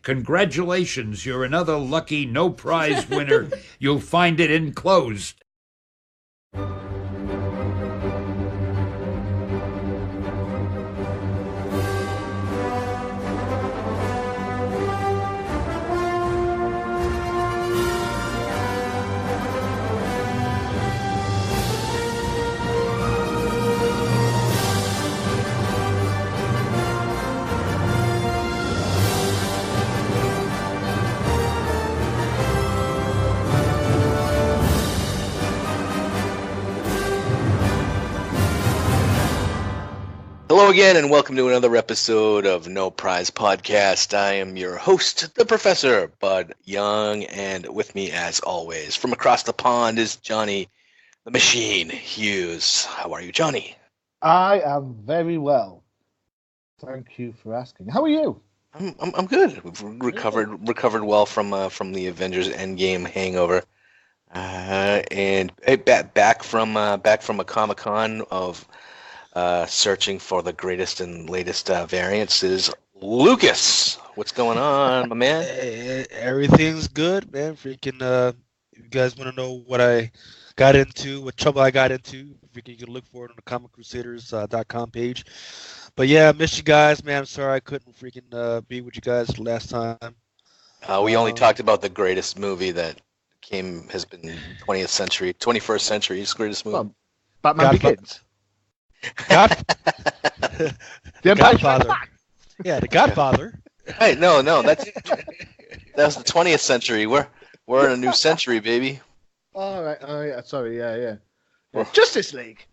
Congratulations, you're another lucky no prize winner. You'll find it enclosed. Hello again, and welcome to another episode of No Prize Podcast. I am your host, the Professor Bud Young, and with me, as always, from across the pond is Johnny the Machine Hughes. How are you, Johnny? I am very well. Thank you for asking. How are you? I'm good. We've recovered well from the Avengers Endgame hangover, and back from a Comic-Con of. Searching for the greatest and latest variants is Lucas. What's going on, my man? Hey, everything's good, man. Freaking, if you guys want to know what I got into, what trouble I got into, freaking, you can look for it on the ComicCrusaders.com page. But yeah, I missed you guys, man. I'm sorry I couldn't freaking be with you guys last time. We only talked about the greatest movie that has been 21st century's greatest movie. Batman Begins. The Godfather. Yeah, The Godfather. Hey, no, that was the 20th century. We're in a new century, baby. All right. Sorry, yeah. Justice League.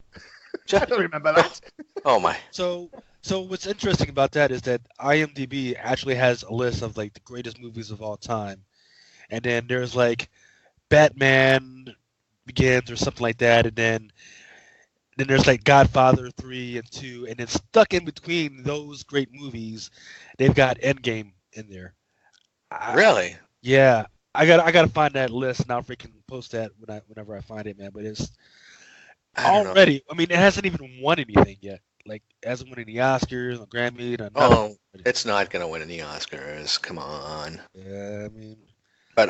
I don't remember that. Oh my. So what's interesting about that is that IMDb actually has a list of like the greatest movies of all time, and then there's like Batman Begins or something like that, and then there's like Godfather 3 and 2, and then stuck in between those great movies, they've got Endgame in there. Really? Yeah, I gotta find that list and I'll freaking post that whenever I find it, man. But it's already. I mean, it hasn't even won anything yet. Like, it hasn't won any Oscars or Grammy. It's not gonna win any Oscars. Come on. Yeah, I mean. But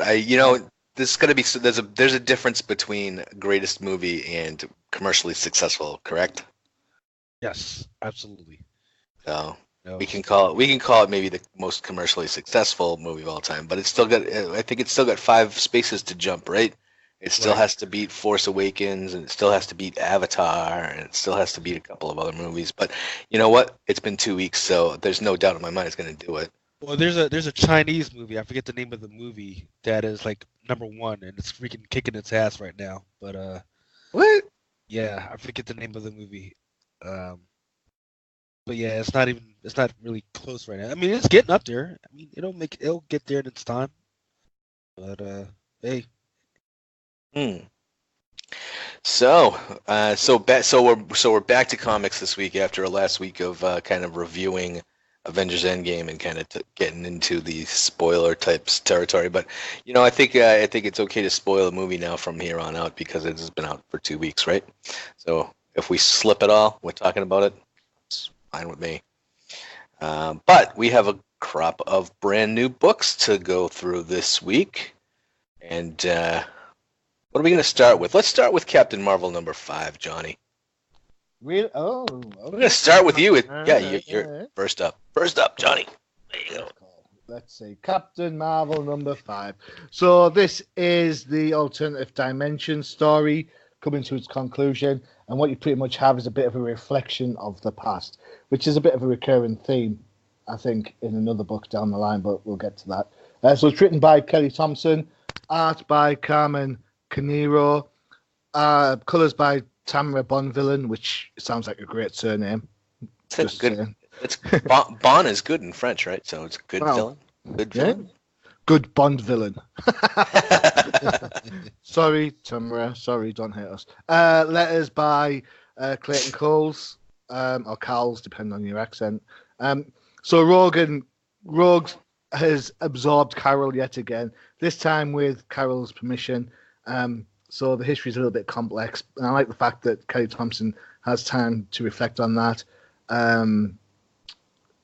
this is gonna be there's a difference between greatest movie and commercially successful, correct? Yes, absolutely. So we can call it maybe the most commercially successful movie of all time, but I think it's still got 5 spaces to jump, right? It still has to beat Force Awakens, and it still has to beat Avatar, and it still has to beat a couple of other movies. But you know what? It's been 2 weeks, so there's no doubt in my mind it's gonna do it. Well, there's a Chinese movie. I forget the name of the movie that is like #1, and it's freaking kicking its ass right now. But What? Yeah, I forget the name of the movie. But yeah, it's not really close right now. I mean, it's getting up there. I mean, it'll get there in its time. But hey. So we're back to comics this week after a last week of kind of reviewing Avengers Endgame and kind of getting into the spoiler types territory. But I think it's okay to spoil a movie now from here on out because it has been out for 2 weeks, right? So if we slip at all, we're talking about it. It's fine with me. But we have a crop of brand new books to go through this week, and what are we going to start with? Let's start with Captain Marvel #5, Johnny. Really? Oh, okay. We're going to start with you. You're first up. First up, Johnny. There you go. Let's see. Captain Marvel #5. So this is the alternative dimension story coming to its conclusion, and what you pretty much have is a bit of a reflection of the past, which is a bit of a recurring theme, I think, in another book down the line, but we'll get to that. So it's written by Kelly Thompson, art by Carmen Canero, colours by Tamara Bonvillain, which sounds like a great surname. It's good. It's Bon is good in French, right? So it's good villain. Good villain. Good Bond villain. Sorry, Tamara. Sorry, don't hate us. Letters by Clayton Coles, or Cowles, depending on your accent. So Rogue has absorbed Carol yet again, this time with Carol's permission. So the history is a little bit complex, and I like the fact that Kelly Thompson has time to reflect on that.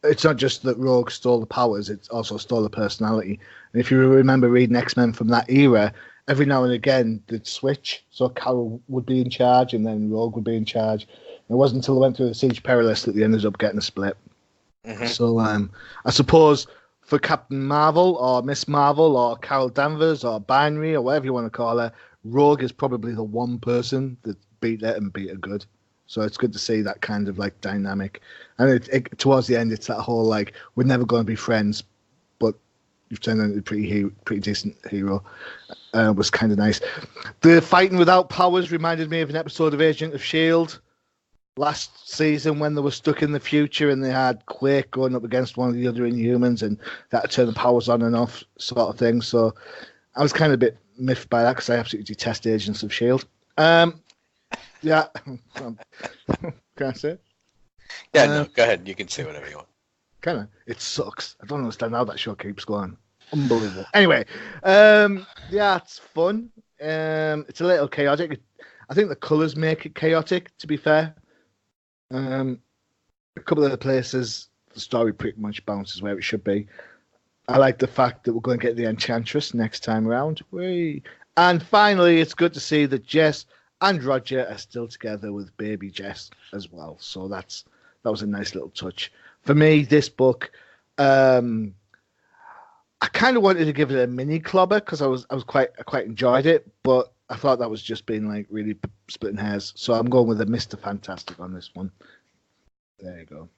it's not just that Rogue stole the powers; it also stole the personality. And if you remember reading X-Men from that era, every now and again they'd switch. So Carol would be in charge, and then Rogue would be in charge. And it wasn't until they went through the Siege Perilous that they ended up getting a split. Mm-hmm. So I suppose for Captain Marvel or Miss Marvel or Carol Danvers or Binary or whatever you want to call her, Rogue is probably the one person that beat it and beat her good. So it's good to see that kind of like dynamic. And towards the end, it's that whole like we're never going to be friends, but you've turned into a pretty decent hero. Was kind of nice. The fighting without powers reminded me of an episode of Agent of Shield last season when they were stuck in the future and they had Quake going up against one of the other Inhumans and that to turn the powers on and off sort of thing. So I was kind of a bit miffed by that because I absolutely detest Agents of Shield. Yeah. Can I say it? Yeah, no, go ahead. You can say whatever you want. Kind of. It sucks. I don't understand how that show keeps going. Unbelievable. Anyway, yeah, it's fun. It's a little chaotic. I think the colours make it chaotic, to be fair. A couple of the places, the story pretty much bounces where it should be. I like the fact that we're going to get the Enchantress next time around. And finally, it's good to see that Jess and Roger are still together with baby Jess as well. So that was a nice little touch. For me, this book, I kind of wanted to give it a mini clobber because I quite enjoyed it, but I thought that was just being like really splitting hairs. So I'm going with a Mr. Fantastic on this one. There you go.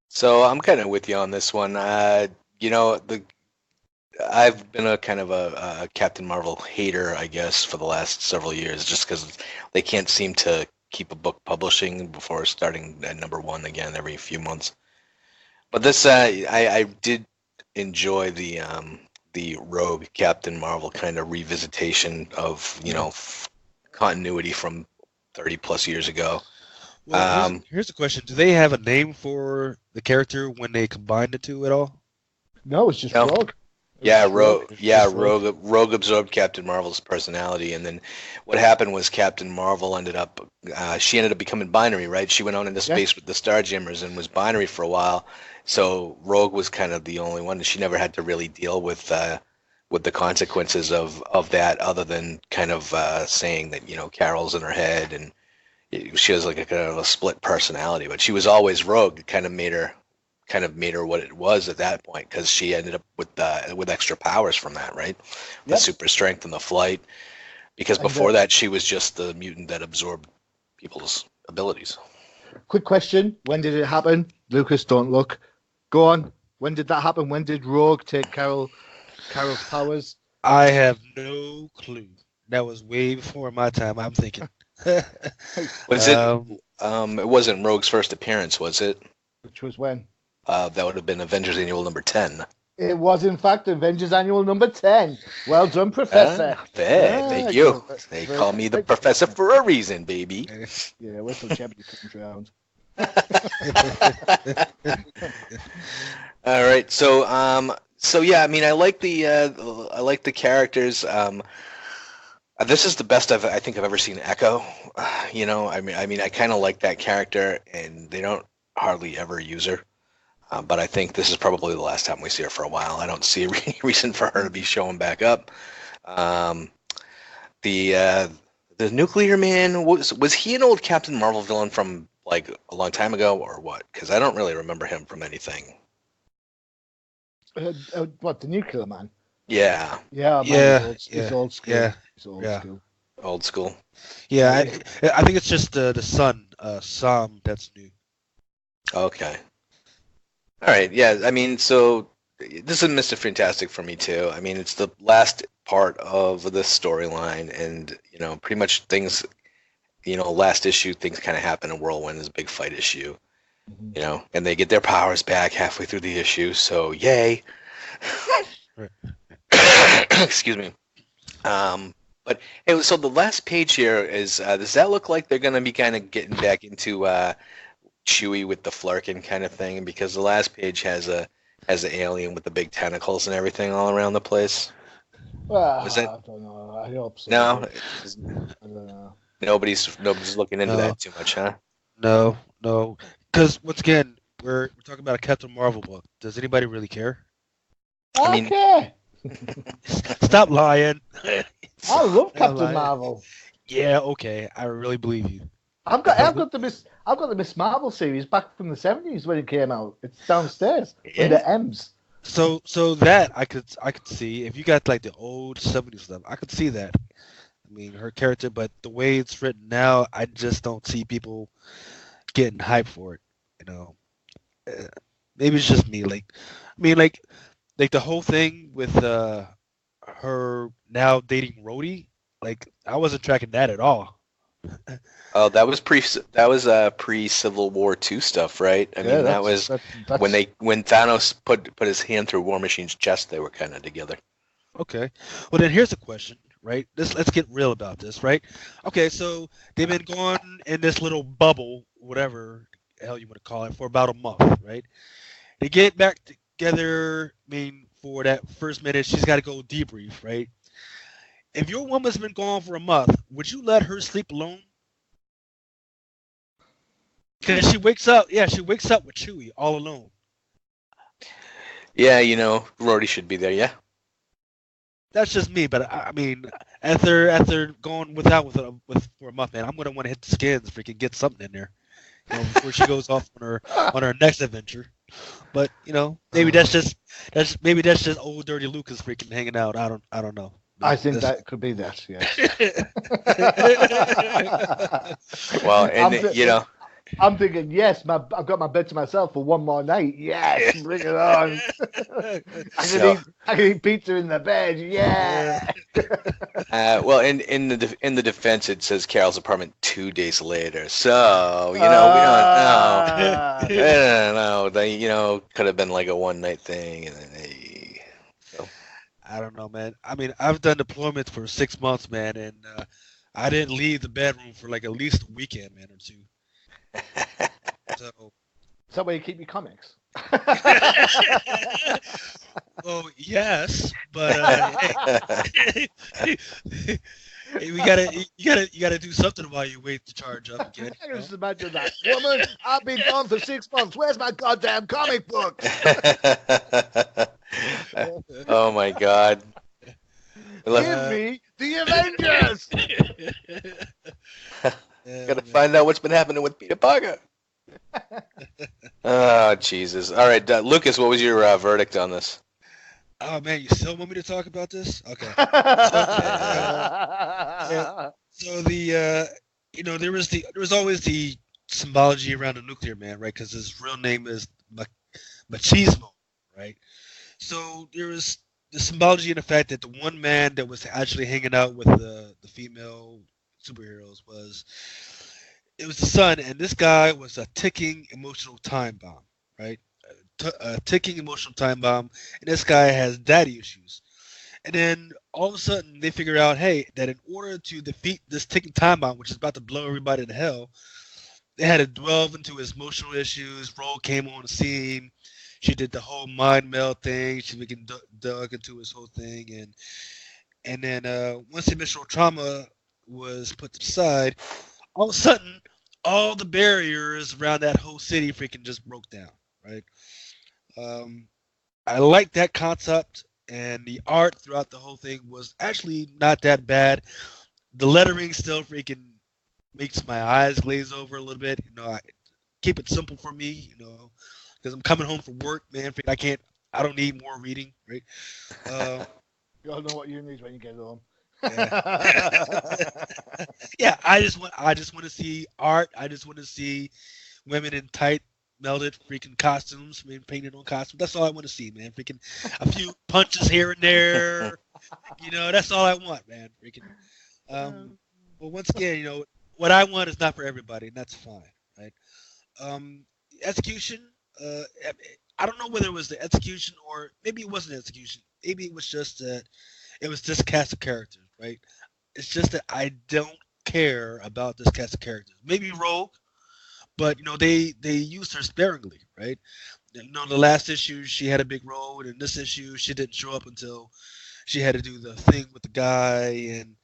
So I'm kind of with you on this one. I've been a kind of a Captain Marvel hater, I guess, for the last several years, just because they can't seem to keep a book publishing before starting at number one again every few months. But this, I did enjoy the Rogue Captain Marvel kind of revisitation of continuity from 30 plus years ago. Well, here's the question: do they have a name for the character when they combine the two at all? No, it's just No. Rogue. Yeah, Rogue absorbed Captain Marvel's personality, and then what happened was Captain Marvel ended up becoming binary, right? She went out into space with the Starjammers and was binary for a while. So Rogue was kind of the only one, and she never had to really deal with the consequences of that, other than kind of saying that Carol's in her head, and she has like a kind of a split personality. But she was always Rogue. It kind of made her what it was at that point, because she ended up with extra powers from that, right? The super strength and the flight. Because before that, she was just the mutant that absorbed people's abilities. Quick question: when did it happen? Lucas, don't look. Go on. When did that happen? When did Rogue take Carol's powers? I have no clue. That was way before my time, I'm thinking. Was it? It wasn't Rogue's first appearance, was it? Which was when? That would have been Avengers Annual number 10. It was, in fact, Avengers Annual number 10. Well done, Professor. Thank you. They call me the Professor for a reason, baby. Yeah, wait till Chebby comes around. All right, so yeah, I mean, I like the characters. This is the best I think I've ever seen Echo. I mean, I kind of like that character, and they don't hardly ever use her. But I think this is probably the last time we see her for a while. I don't see any reason for her to be showing back up. The Nuclear Man, was he an old Captain Marvel villain from like a long time ago, or what? Because I don't really remember him from anything. What, the Nuclear Man? Yeah. Yeah. He's old school. Yeah. He's old school. Old school. Yeah, I think it's just the son, Sam, that's new. Okay. All right. Yeah. I mean, so this is Mr. Fantastic for me too. I mean, it's the last part of the storyline, and pretty much things. Last issue, things kind of happen in Whirlwind is a big fight issue. Mm-hmm. And they get their powers back halfway through the issue. So yay. Excuse me. But hey, so the last page here is. Does that look like they're going to be kind of getting back into Chewie with the Flarkin kind of thing? Because the last page has an alien with the big tentacles and everything all around the place. Well, I don't know. I hope so. No, I don't know. Nobody's looking into that too much, huh? No. Because once again, we're talking about a Captain Marvel book. Does anybody really care? I mean- Okay. Stop lying. I love Stop Captain lying. Marvel. Yeah, okay. I really believe you. I've got the Miss Marvel series back from the 70s when it came out. It's downstairs Yeah. under M's. So that I could see if you got like the old 70s stuff. I could see that. I mean, her character, but the way it's written now, I just don't see people getting hyped for it. You know, maybe it's just me. Like, I mean, like the whole thing with her now dating Rhodey. Like, I wasn't tracking that at all. Oh, that was pre Civil War II stuff, right? I mean, that was when Thanos put his hand through War Machine's chest. They were kind of together. Okay. Well, then here's a question, right? Let's get real about this, right? Okay, so they've been gone in this little bubble, whatever the hell you want to call it, for about a month, right? They get back together. I mean, for that first minute, she's got to go debrief, right? If your woman's been gone for a month, would you let her sleep alone? Because she wakes up with Chewie all alone. Yeah, Rhodey should be there. Yeah. That's just me, but I mean, after going without for a month, man, I'm gonna want to hit the skins, freaking get something in there, before she goes off on her next adventure. But maybe that's just old dirty Lucas freaking hanging out. I don't know. I think that could be that. Yeah. Well, and I'm thinking, yes, I've got my bed to myself for one more night. Yes, bring it on. I can eat pizza in the bed. Yeah. Well, in the defense, it says Carol's apartment 2 days later. So we don't know. I don't know. Could have been like a one night thing, and then I don't know, man. I mean, I've done deployments for 6 months, man, and I didn't leave the bedroom for like at least a weekend, man, or two. So. Is that where you keep your comics? Well, yes, but hey, you gotta do something while you wait to charge up again. I can just imagine that. Woman, I've been gone for 6 months. Where's my goddamn comic book? Oh my God. Give me the Avengers. Gotta find out what's been happening with Peter Parker. Oh, Jesus. All right, Lucas, what was your verdict on this? Oh, man, you still want me to talk about this? Okay. So the there was always the symbology around the nuclear man, right? Because his real name is Machismo, right? So there was the symbology in the fact that the one man that was actually hanging out with the female superheroes was the son, and this guy was a ticking emotional time bomb, right? A ticking emotional time bomb, and this guy has daddy issues. And then all of a sudden they figure out, hey, that in order to defeat this ticking time bomb, which is about to blow everybody to hell, they had to delve into his emotional issues. Rogue came on the scene. She did the whole mind meld thing. She dug into his whole thing, and then once the emotional trauma was put to the side, all of a sudden all the barriers around that whole city freaking just broke down, right? I like that concept, and the art throughout the whole thing was actually not that bad. The lettering still freaking makes my eyes glaze over a little bit. I keep it simple for me, because I'm coming home from work, man. I don't need more reading, right? You all know what you need when you get home. Yeah. Yeah, I just want to see art. I just want to see women in tight melded freaking costumes, painted on costumes. That's all I want to see, man. Freaking a few punches here and there. That's all I want, man. Freaking. But once again, what I want is not for everybody, and that's fine, right? Execution. I don't know whether it was the execution or maybe it wasn't execution. Maybe it was just that it was this cast of characters, right? It's just that I don't care about this cast of characters. Maybe Rogue, but they used her sparingly, right? The last issue she had a big role, and in this issue she didn't show up until she had to do the thing with the guy, and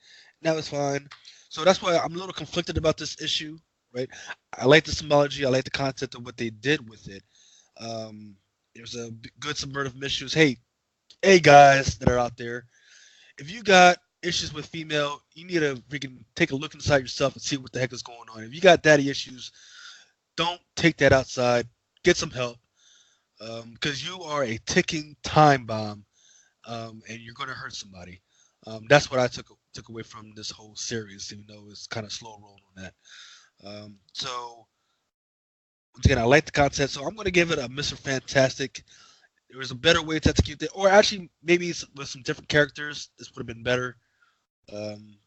that was fine. So that's why I'm a little conflicted about this issue, right? I like the symbology, I like the concept of what they did with it, There's a good subversive issues. Hey guys that are out there, if you got issues with female, you need to freaking take a look inside yourself and see what the heck is going on. If you got daddy issues, don't take that outside. Get some help, because you are a ticking time bomb, and you're going to hurt somebody. That's what I took away from this whole series, even though it's kind of slow rolling on that. So once again, I like the concept, so I'm going to give it a Mr. Fantastic. There was a better way to execute it, or actually maybe with some different characters, this would have been better.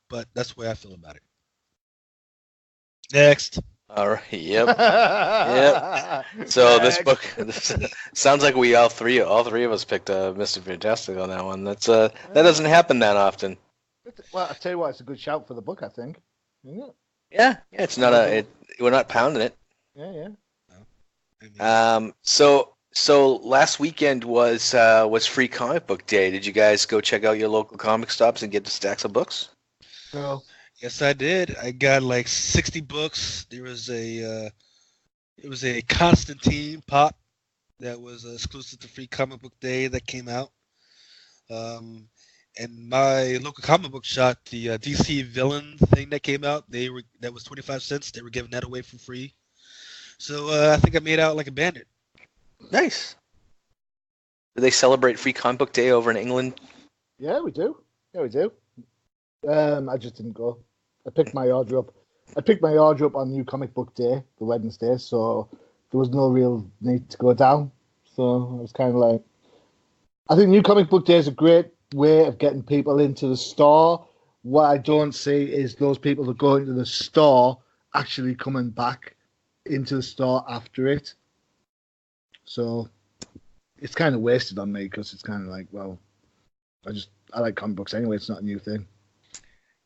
But that's the way I feel about it. Next. All right. Yep. Yep. So this book sounds like all three of us picked Mr. Fantastic on that one. That doesn't happen that often. Well, I tell you what, it's a good shout for the book, I think. Isn't it? Yeah. It's not we're not pounding it. Yeah. So last weekend was Free Comic Book Day. Did you guys go check out your local comic shops and get the stacks of books? No. Yes, I did. I got like 60 books. There was a Constantine pop that was exclusive to Free Comic Book Day that came out. And my local comic book shop, the DC villain thing that came out, that was 25 cents. They were giving that away for free. So I think I made out like a bandit. Nice. Do they celebrate Free Comic Book Day over in England? Yeah, we do. I just didn't go. I picked my order up on New Comic Book Day, the Wednesday, so there was no real need to go down. So I was kind of like, I think New Comic Book Day is a great way of getting people into the store. What I don't see is those people that go into the store actually coming back into the store after it. So it's kind of wasted on me because it's kind of like, well, I like comic books anyway. It's not a new thing.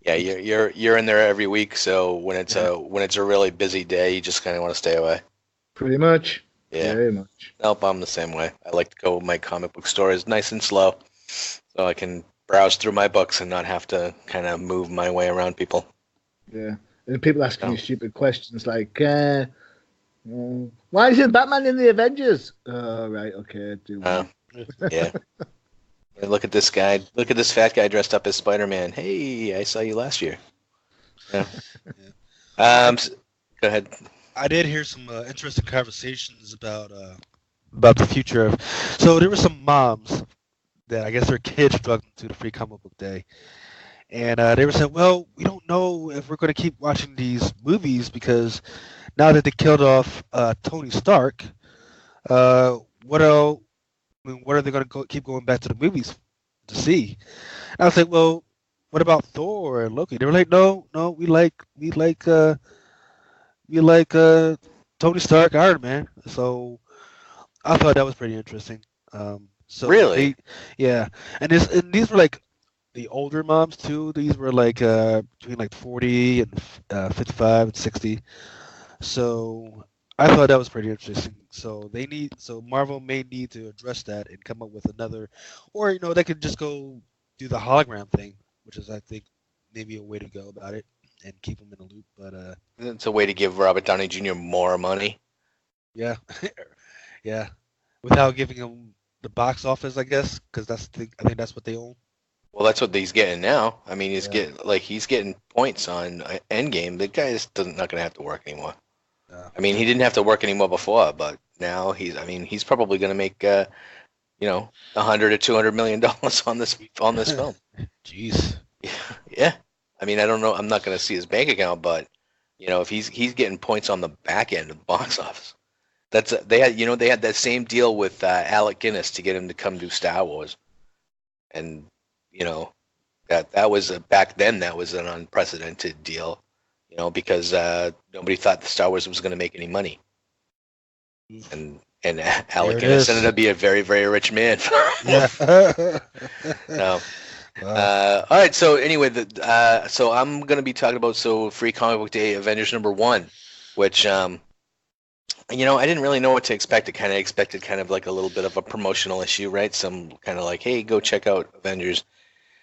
Yeah, you're in there every week, so when it's a really busy day, you just kind of want to stay away. Pretty much. Yeah. Very much. Nope, I'm the same way. I like to go. My comic book store is nice and slow, so I can browse through my books and not have to kind of move my way around people. Yeah, and people asking you stupid questions like, why isn't Batman in the Avengers? Right, okay, yeah. And look at this guy. Look at this fat guy dressed up as Spider-Man. Hey, I saw you last year. Yeah. Go ahead. I did hear some interesting conversations about the future of. So there were some moms that I guess their kids drugged into the Free Comic Book Day, and they were saying, "Well, we don't know if we're going to keep watching these movies because now that they killed off Tony Stark, what else? I mean, what are they going to keep going back to the movies to see?" And I was like, "Well, what about Thor and Loki?" They were like, "No, we like Tony Stark, Iron Man." So I thought that was pretty interesting. So really, yeah, and these were like the older moms too. These were like between like 40 and 55 and 60. So I thought that was pretty interesting. So Marvel may need to address that and come up with another, or they could just go do the hologram thing, which is I think maybe a way to go about it and keep them in the loop. But it's a way to give Robert Downey Jr. more money. Yeah, yeah, without giving him the box office, I guess, because I think that's what they own. Well, that's what he's getting now. I mean, he's getting points on Endgame. The guy is not going to have to work anymore. I mean, he didn't have to work anymore before, but now he's probably going to make $100 or $200 million on this film. Jeez. Yeah. I mean, I don't know. I'm not going to see his bank account, but if he's getting points on the back end of the box office. They had that same deal with Alec Guinness to get him to come do Star Wars, and that was back then that was an unprecedented deal. Because nobody thought the Star Wars was going to make any money, and Alec Guinness ended up being a very, very rich man. Yeah. No. Wow. All right. So anyway, so I'm going to be talking about Free Comic Book Day Avengers #1, which I didn't really know what to expect. I kind of expected kind of like a little bit of a promotional issue, right? Some kind of like, hey, go check out Avengers.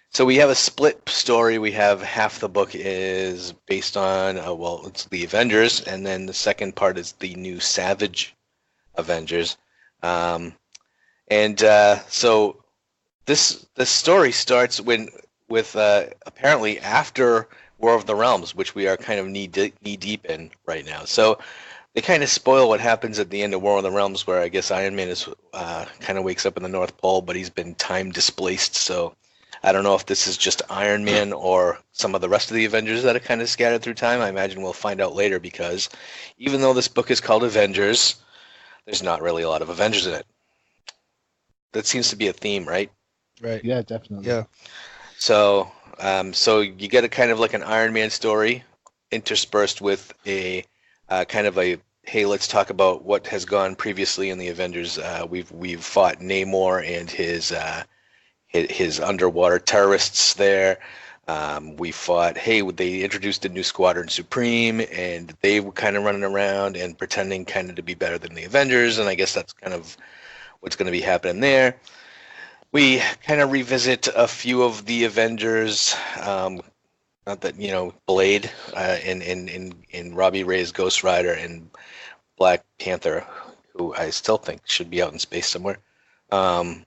So we have a split story. We have half the book is based on, it's the Avengers, and then the second part is the new Savage Avengers. Um, and so this story starts with apparently after War of the Realms, which we are kind of knee deep in right now. So they kind of spoil what happens at the end of War of the Realms, where I guess Iron Man is kind of wakes up in the North Pole, but he's been time displaced. So I don't know if this is just Iron Man or some of the rest of the Avengers that are kind of scattered through time. I imagine we'll find out later, because even though this book is called Avengers, there's not really a lot of Avengers in it. That seems to be a theme, right? Right. Yeah, definitely. Yeah. So, so you get a kind of like an Iron Man story interspersed with a kind of a, hey, let's talk about what has gone previously in the Avengers. We've fought Namor and his underwater terrorists there. We fought, hey, they introduced a new Squadron Supreme, and they were kind of running around and pretending kind of to be better than the Avengers, and I guess that's kind of what's going to be happening there. We kind of revisit a few of the Avengers, not that, Blade in Robbie Ray's Ghost Rider and Black Panther, who I still think should be out in space somewhere. But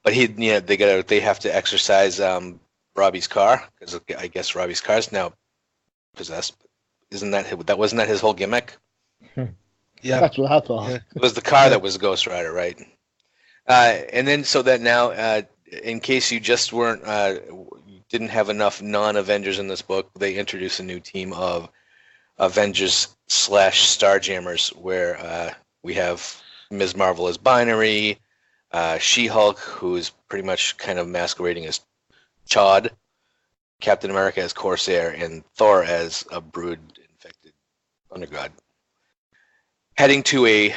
they have to exercise Robbie's car, because I guess Robbie's car's now possessed. Wasn't that his whole gimmick? Yeah. That's what I thought. Yeah. It was the car that was Ghost Rider, right? And then so that now, in case you just didn't have enough non-Avengers in this book, they introduce a new team of Avengers / Starjammers, where we have Ms. Marvel as Binary, She-Hulk, who's pretty much kind of masquerading as Ch'od, Captain America as Corsair, and Thor as a brood-infected undergod, heading to a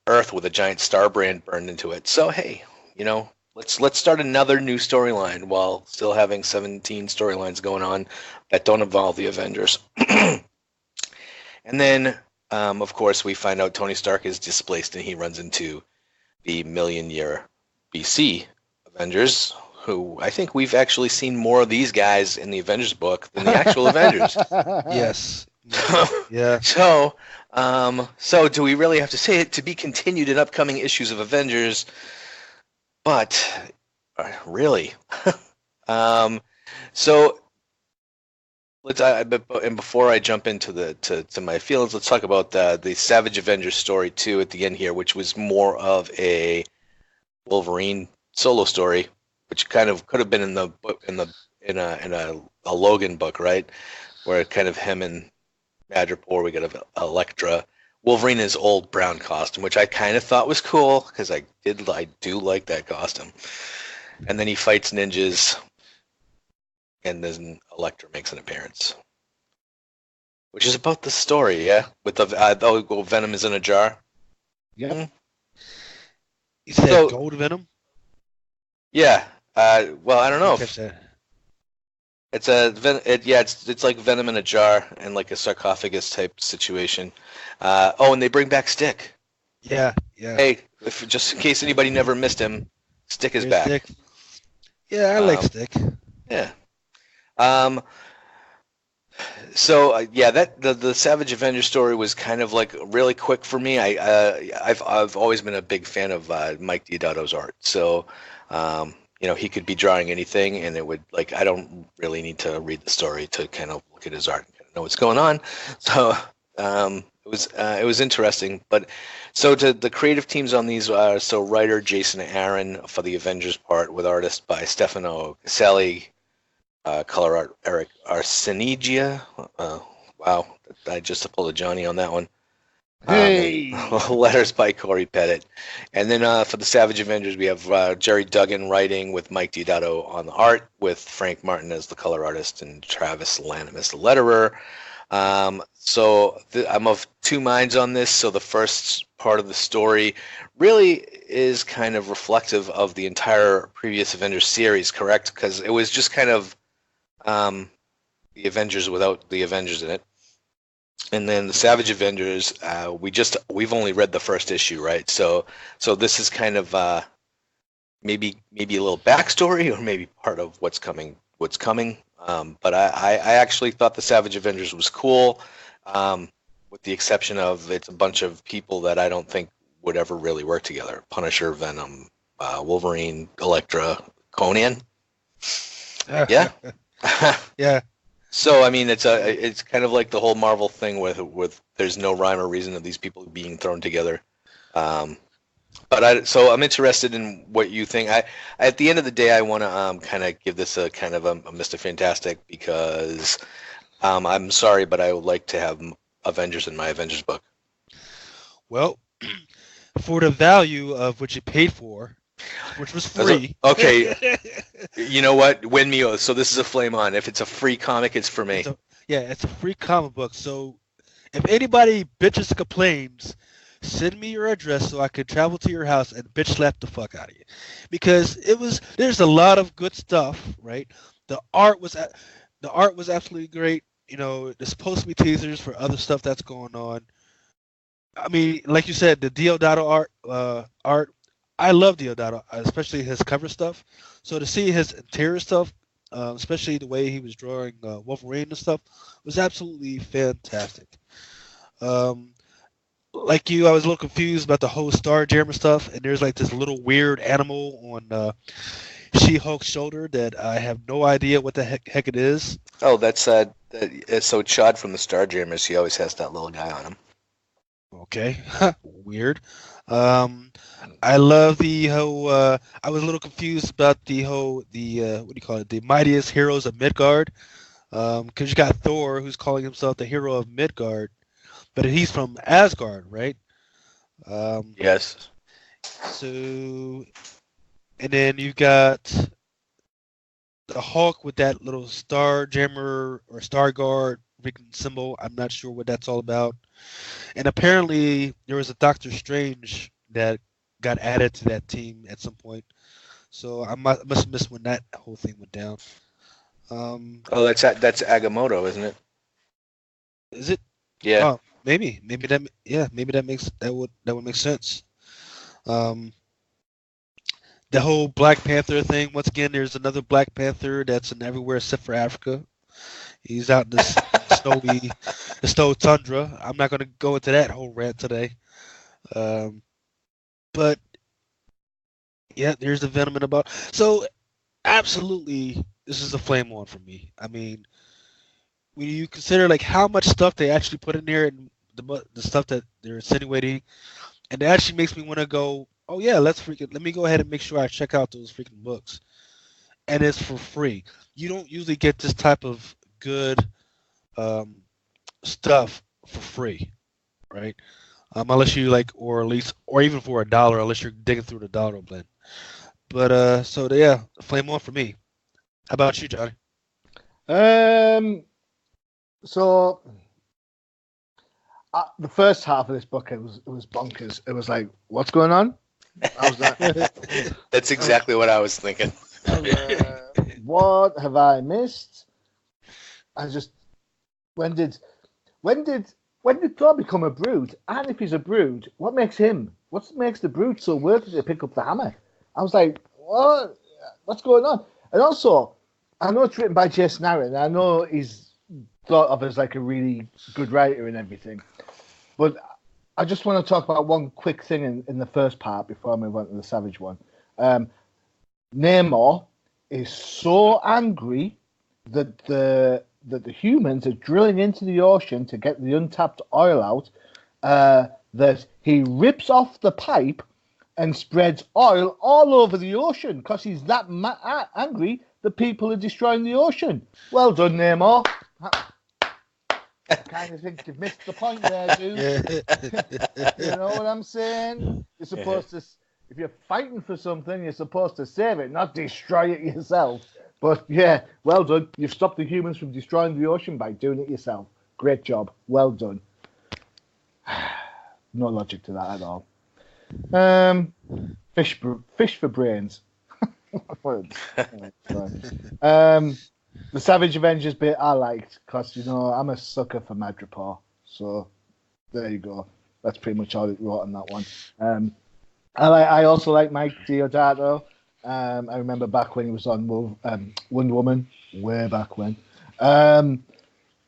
Earth with a giant star brand burned into it. So hey, let's start another new storyline while still having 17 storylines going on that don't involve the Avengers. And then, of course, we find out Tony Stark is displaced, and he runs into the million-year BC Avengers, who I think we've actually seen more of these guys in the Avengers book than the actual Avengers. Yes. Yeah. So do we really have to say it? To be continued in upcoming issues of Avengers, but really. So let's. And before I jump into to my feelings, let's talk about the Savage Avengers story too at the end here, which was more of a Wolverine solo story, which kind of could have been in the book in a Logan book, right? Where kind of him and Madripoor, we got Elektra, Wolverine in his old brown costume, which I kind of thought was cool, because I do like that costume. And then he fights ninjas, and then Elektra makes an appearance, which is about the story, yeah. With the Venom is in a jar. Yeah. You said So- Gold Venom? Yeah. Well, I don't know. Catch that. It's it's like Venom in a jar and like a sarcophagus type situation. And they bring back Stick. Yeah. Yeah. Hey, just in case anybody never missed him, Stick is Here's back. Stick. Yeah, I like Um, Stick. Yeah. So that the Savage Avengers story was kind of like really quick for me. I've always been a big fan of Mike Diodado's art. So he could be drawing anything, and it would I don't really need to read the story to kind of look at his art and kind of know what's going on. So it was interesting. But so to the creative teams on these, so writer Jason Aaron for the Avengers part, with artist by Stefano Caselli, color art Eric Arcinigia. Wow, I just pulled a Johnny on that one. Hey. Letters by Corey Pettit. And then for the Savage Avengers, we have Jerry Duggan writing with Mike Diodato on the art, with Frank Martin as the color artist and Travis Lanham as the letterer. So I'm of two minds on this. So the first part of the story really is kind of reflective of the entire previous Avengers series, correct? Because it was just kind of the Avengers without the Avengers in it. And then the Savage Avengers, we've only read the first issue, right? So this is kind of maybe a little backstory, or maybe part of what's coming. But I actually thought the Savage Avengers was cool, with the exception of it's a bunch of people that I don't think would ever really work together. Punisher, Venom, Wolverine, Elektra, Conan. Yeah. Yeah. So I mean, it's kind of like the whole Marvel thing with there's no rhyme or reason of these people being thrown together. So I'm interested in what you think. At the end of the day, I want to kind of give this a kind of a Mr. Fantastic because I'm sorry, but I would like to have Avengers in my Avengers book. Well, for the value of what you paid for, which was free. Okay. You know what? Win me. So this is a flame on. If it's a free comic, it's for me. It's a free comic book. So if anybody bitches or complains, send me your address so I can travel to your house and bitch slap the fuck out of you. Because there's a lot of good stuff, right? The art was absolutely great. You know, there's supposed to be teasers for other stuff that's going on. I mean, like you said, the Deodato art. I love Deodato, especially his cover stuff. So to see his interior stuff, especially the way he was drawing Wolverine and stuff, was absolutely fantastic. Like you, I was a little confused about the whole Starjammer stuff, and there's like this little weird animal on She-Hulk's shoulder that I have no idea what the heck it is. Oh, that's so Chad from the Starjammers. He always has that little guy on him. Okay, weird. I love the whole. I was a little confused about the whole what do you call it? The mightiest heroes of Midgard. Because you got Thor, who's calling himself the hero of Midgard, but he's from Asgard, right? Yes. So, and then you've got the Hulk with that little Starjammer or Starguard symbol. I'm not sure what that's all about. And apparently there was a Doctor Strange that got added to that team at some point. So I must have missed when that whole thing went down. That's Agamotto, isn't it? Is it? Yeah. Oh, maybe that would make sense. The whole Black Panther thing. Once again, there's another Black Panther that's in everywhere except for Africa. He's out in the snow tundra. I'm not going to go into that whole rant today. But yeah, there's the Venom about. So absolutely, this is a flame on for me. I mean, when you consider like how much stuff they actually put in there and the stuff that they're insinuating, and it actually makes me want to go, oh yeah, let me go ahead and make sure I check out those freaking books, and it's for free. You don't usually get this type of good stuff for free, right? Unless you like, or even for $1, unless you're digging through the dollar blend. But flame on for me. How about you, Johnny? So the first half of this book, it was bonkers. It was like, what's going on? I was like, that's exactly what I was thinking. What have I missed? I just when did Thor become a Brood? And if he's a Brood, what makes him? What makes the Brood so worthy to pick up the hammer? I was like, what? What's going on? And also, I know it's written by Jason Aaron. I know he's thought of as like a really good writer and everything. But I just want to talk about one quick thing in the first part before I move on to the Savage one. Namor is so angry that the humans are drilling into the ocean to get the untapped oil out, that he rips off the pipe and spreads oil all over the ocean because he's that angry that people are destroying the ocean. Well done, Namor. I kind of think you've missed the point there, dude. You know what I'm saying? You're supposed to, if you're fighting for something, you're supposed to save it, not destroy it yourself. But yeah, well done. You've stopped the humans from destroying the ocean by doing it yourself. Great job. Well done. No logic to that at all. Fish for brains. The Savage Avengers bit I liked because, I'm a sucker for Madripoor. So there you go. That's pretty much all it wrote on that one. I also like Mike Deodato. I remember back when he was on Wonder Woman, way back when. I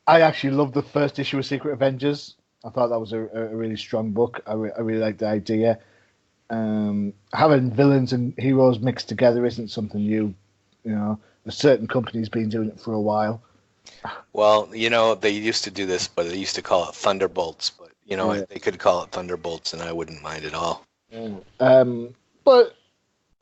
actually loved the first issue of Secret Avengers. I thought that was a really strong book. I really liked the idea. Having villains and heroes mixed together isn't something new. You know, a certain company's been doing it for a while. Well, they used to do this, but they used to call it Thunderbolts. But Yeah. they could call it Thunderbolts, and I wouldn't mind at all. But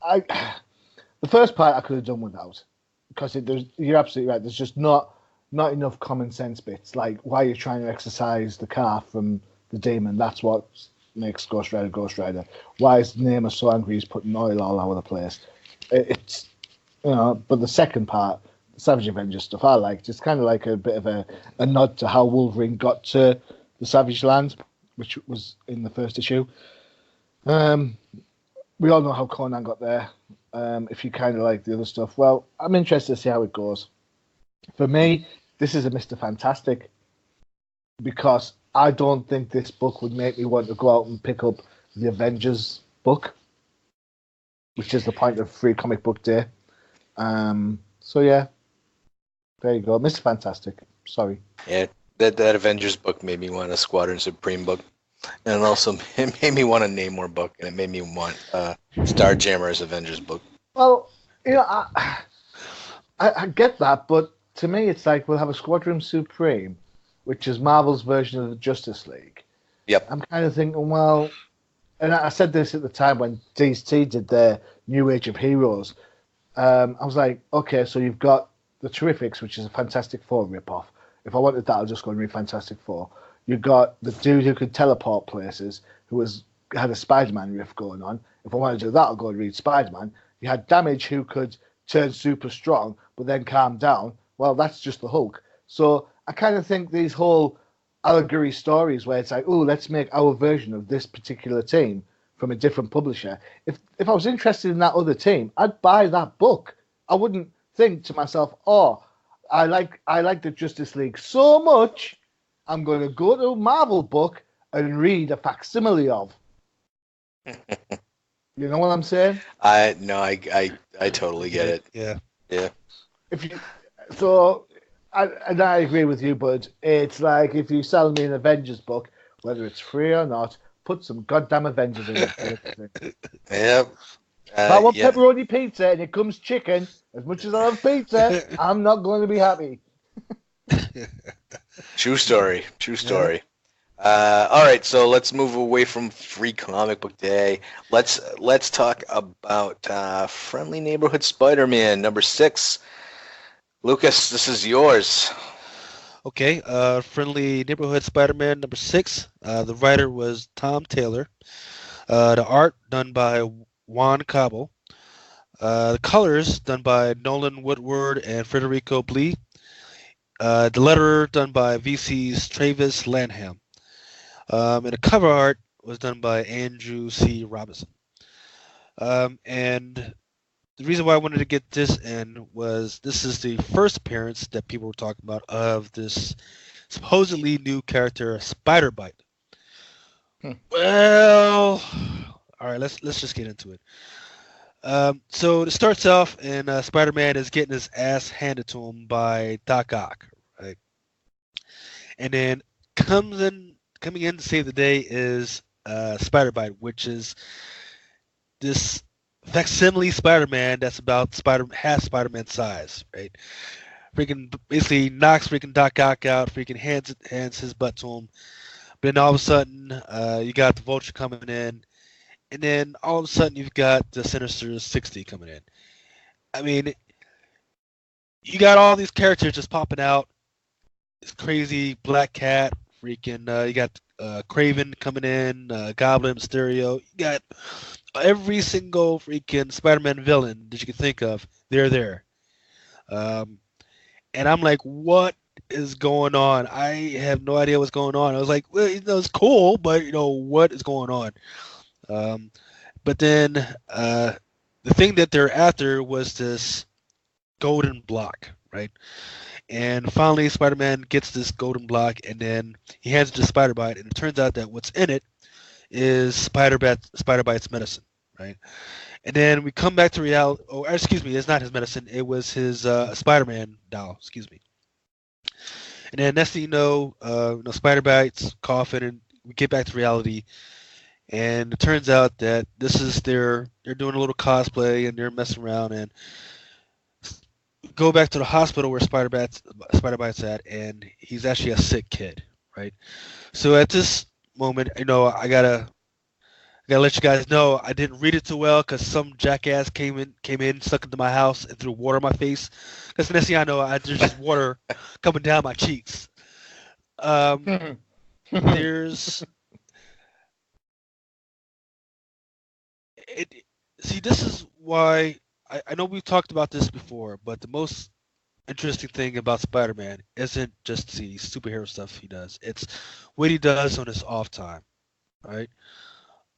the first part I could have done without, because you're absolutely right. There's just not enough common sense bits, like why you're trying to exorcise the car from the demon. That's what makes Ghost Rider Ghost Rider. Why is Namor so angry he's putting oil all over the place? It's but the second part, the Savage Avengers stuff, I liked. It's kind of like a bit of a nod to how Wolverine got to the Savage Land, which was in the first issue. We all know how Conan got there. If you kind of like the other stuff, well, I'm interested to see how it goes. For me, this is a Mr. Fantastic, because I don't think this book would make me want to go out and pick up the Avengers book, which is the point of Free Comic Book Day. So yeah, there you go, Mr. Fantastic. Sorry. Yeah, that Avengers book made me want a Squadron Supreme book, and also it made me want a Namor book, and it made me want Starjammer's Avengers book. Well, I get that, but to me, it's like we'll have a Squadron Supreme, which is Marvel's version of the Justice League. Yep. I'm kind of thinking, well, and I said this at the time when DC did their New Age of Heroes. I was like, okay, so you've got the Terrifics, which is a Fantastic Four ripoff. If I wanted that, I'll just go and read Fantastic Four. You've got the dude who could teleport places, who had a Spider-Man riff going on. If I want to do that, I'll go and read Spider-Man. You had Damage, who could turn super strong, but then calm down. Well, that's just the Hulk. So I kind of think these whole allegory stories where it's like, oh, let's make our version of this particular team from a different publisher. If I was interested in that other team, I'd buy that book. I wouldn't think to myself, oh, I like the Justice League so much, I'm going to go to a Marvel book and read a facsimile of. You know what I'm saying? I totally get it. Yeah. Yeah. I agree with you, but it's like if you sell me an Avengers book, whether it's free or not, put some goddamn Avengers in it. Yep. If I want pepperoni pizza and it comes chicken, as much as I love pizza, I'm not going to be happy. True story. Yeah. All right, so let's move away from Free Comic Book Day. Let's talk about Friendly Neighborhood Spider-Man number 6. Lucas, this is yours. Okay, Friendly Neighborhood Spider-Man number 6. The writer was Tom Taylor. The art done by Juan Cabo. The colors done by Nolan Woodward and Federico Blee. The letterer done by VC's Travis Lanham. And the cover art was done by Andrew C. Robinson. And the reason why I wanted to get this in was this is the first appearance that people were talking about of this supposedly new character, Spider-Bite. Well, all right, let's just get into it. So it starts off, and Spider-Man is getting his ass handed to him by Doc Ock, right? And then coming in to save the day is Spider-Bite, which is this facsimile Spider-Man that's about half Spider-Man size, right? Freaking basically knocks freaking Doc Ock out, freaking hands his butt to him. But then all of a sudden, you got the Vulture coming in, and then all of a sudden you've got the Sinister 60 coming in. I mean, you got all these characters just popping out. This crazy Black Cat, freaking, you got Craven coming in, Goblin, Mysterio. You got every single freaking Spider-Man villain that you can think of. They're there. And I'm like, what is going on? I have no idea what's going on. I was like, well, it's cool, but what is going on? But then the thing that they're after was this golden block, right? And finally, Spider-Man gets this golden block, and then he hands it to Spider-Bite, and it turns out that what's in it is Spider-Bite's medicine, right? And then we come back to reality. Oh, excuse me, it's not his medicine. It was his Spider-Man doll. Excuse me. And then next thing Spider bites, coughing, and we get back to reality. And it turns out that this is they're doing a little cosplay and they're messing around and go back to the hospital where Spider Bite's at, and he's actually a sick kid, right? So at this moment, I gotta let you guys know I didn't read it too well because some jackass came in, stuck into my house, and threw water in my face. Because the next thing I know, there's just water coming down my cheeks. There's it. See, this is why I know we've talked about this before, but the most interesting thing about Spider-Man isn't just the superhero stuff he does. It's what he does on his off time, right?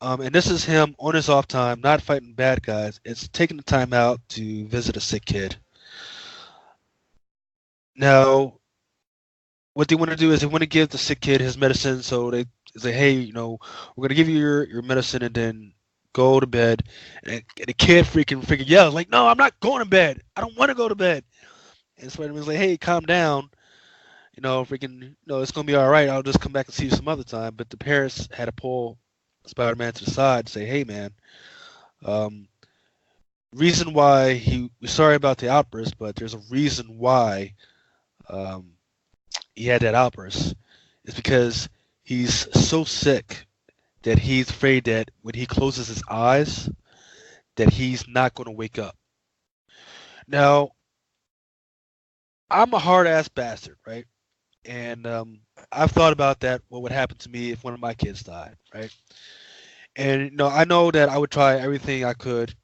And this is him on his off time, not fighting bad guys. It's taking the time out to visit a sick kid. Now, what they want to do is they want to give the sick kid his medicine. So they say, hey, we're going to give you your medicine and then go to bed. And the kid freaking yells, like, no, I'm not going to bed. I don't want to go to bed. And Spider-Man's like, hey, calm down. It's going to be all right. I'll just come back and see you some other time. But the parents had to pull Spider-Man to the side and say, hey, man, reason why we're sorry about the outburst, but there's a reason why he had that outburst. It's because he's so sick that he's afraid that when he closes his eyes, that he's not going to wake up. Now, I'm a hard-ass bastard, right? And I've thought about that, what would happen to me if one of my kids died, right? And, I know that I would try everything I could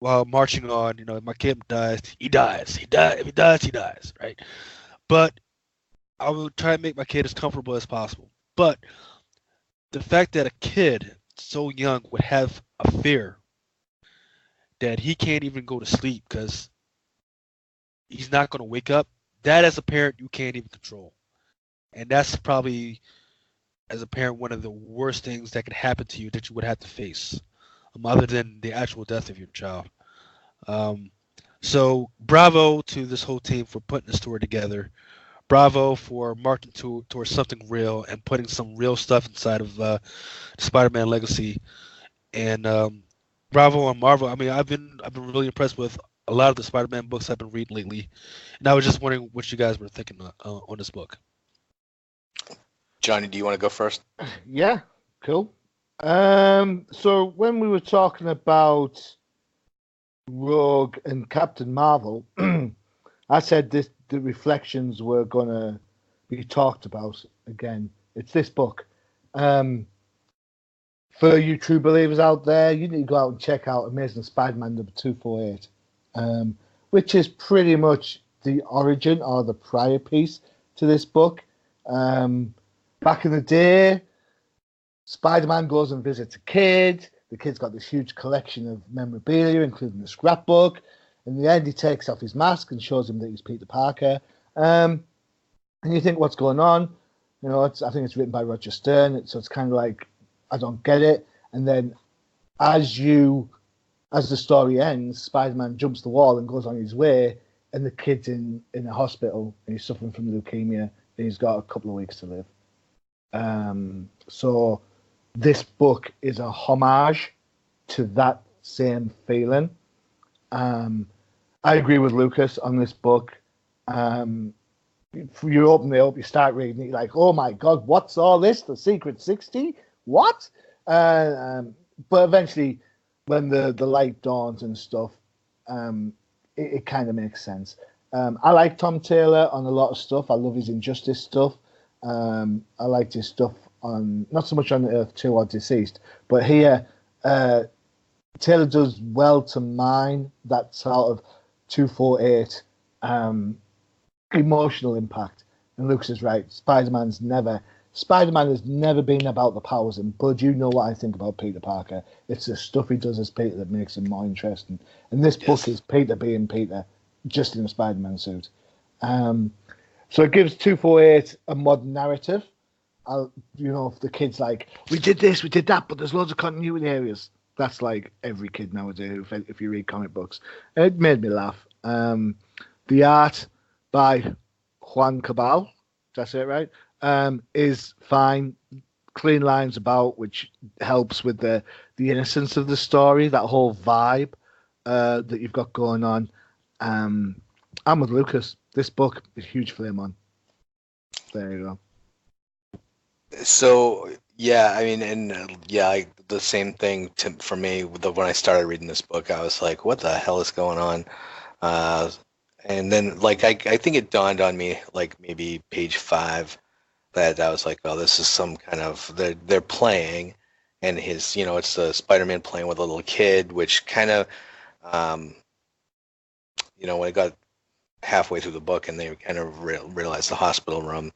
while marching on, if my kid dies, he dies. He dies. If he dies, he dies, right? But I would try to make my kid as comfortable as possible. But the fact that a kid so young would have a fear that he can't even go to sleep because he's not going to wake up, that as a parent, you can't even control. And that's probably, as a parent, one of the worst things that could happen to you that you would have to face, other than the actual death of your child. So bravo to this whole team for putting this story together. Bravo for marching towards something real and putting some real stuff inside of Spider-Man Legacy. And bravo on Marvel. I mean, I've been really impressed with a lot of the Spider-Man books I've been reading lately, and I was just wondering what you guys were thinking on this book. Johnny, do you want to go first? Yeah, cool. So when we were talking about Rogue and Captain Marvel, I said the reflections were gonna be talked about again. It's this book. For you true believers out there, you need to go out and check out Amazing Spider-Man number 248, which is pretty much the origin or the prior piece to this book. Back in the day, Spider-Man goes and visits a kid. The kid's got this huge collection of memorabilia, including the scrapbook. In the end, he takes off his mask and shows him that he's Peter Parker. And you think, what's going on? I think it's written by Roger Stern, so it's kind of like, I don't get it. And then as the story ends, Spider-Man jumps the wall and goes on his way, and the kid's in a hospital, and he's suffering from leukemia, and he's got a couple of weeks to live. So this book is a homage to that same feeling. I agree with Lucas on this book. You open it up, you start reading it, you're like, oh my God, what's all this? The Secret 60? What? But eventually, when the light dawns and stuff, it kind of makes sense. I like Tom Taylor on a lot of stuff. I love his Injustice stuff. I liked his stuff on, not so much on Earth 2 or Deceased, but here, Taylor does well to mine that sort of 248 emotional impact. And Lucas is right. Spider-Man has never been about the powers, and Bud, you know what I think about Peter Parker. It's the stuff he does as Peter that makes him more interesting. And this book is Peter being Peter, just in a Spider-Man suit. So it gives 248 a modern narrative. If the kid's like, we did this, we did that, but there's loads of continuity areas. That's like every kid nowadays if you read comic books. It made me laugh. The art by Juan Cabal, That's it, right? Is fine. Clean lines about, which helps with the innocence of the story, that whole vibe that you've got going on. I'm with Lucas. This book is huge for him on. There you go. So yeah, I mean, and the same thing for me. When I started reading this book, I was like, "What the hell is going on?" And then, like, I think it dawned on me, like maybe page 5, that I was like, "Oh, this is some kind of they're playing," and it's a Spider-Man playing with a little kid, which kind of, when I got halfway through the book and they kind of realized the hospital room.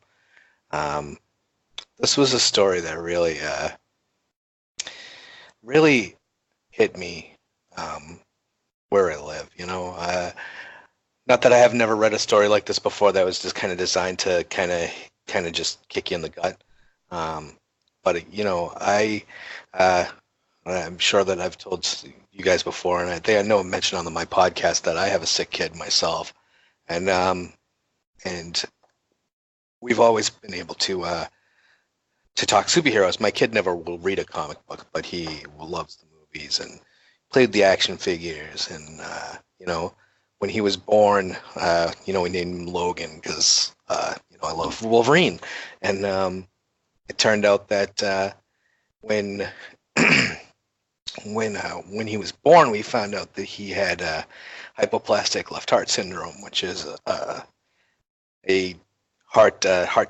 This was a story that really hit me where I live. Not that I have never read a story like this before that was just kind of designed to kind of just kick you in the gut. But I'm sure that I've told you guys before, and I think I know I mentioned on my podcast that I have a sick kid myself, and we've always been able to talk superheroes. My kid never will read a comic book, but he loves the movies and played the action figures. And when he was born, we named him Logan because I love Wolverine. And it turned out that when when he was born, we found out that he had hypoplastic left heart syndrome, which is a heart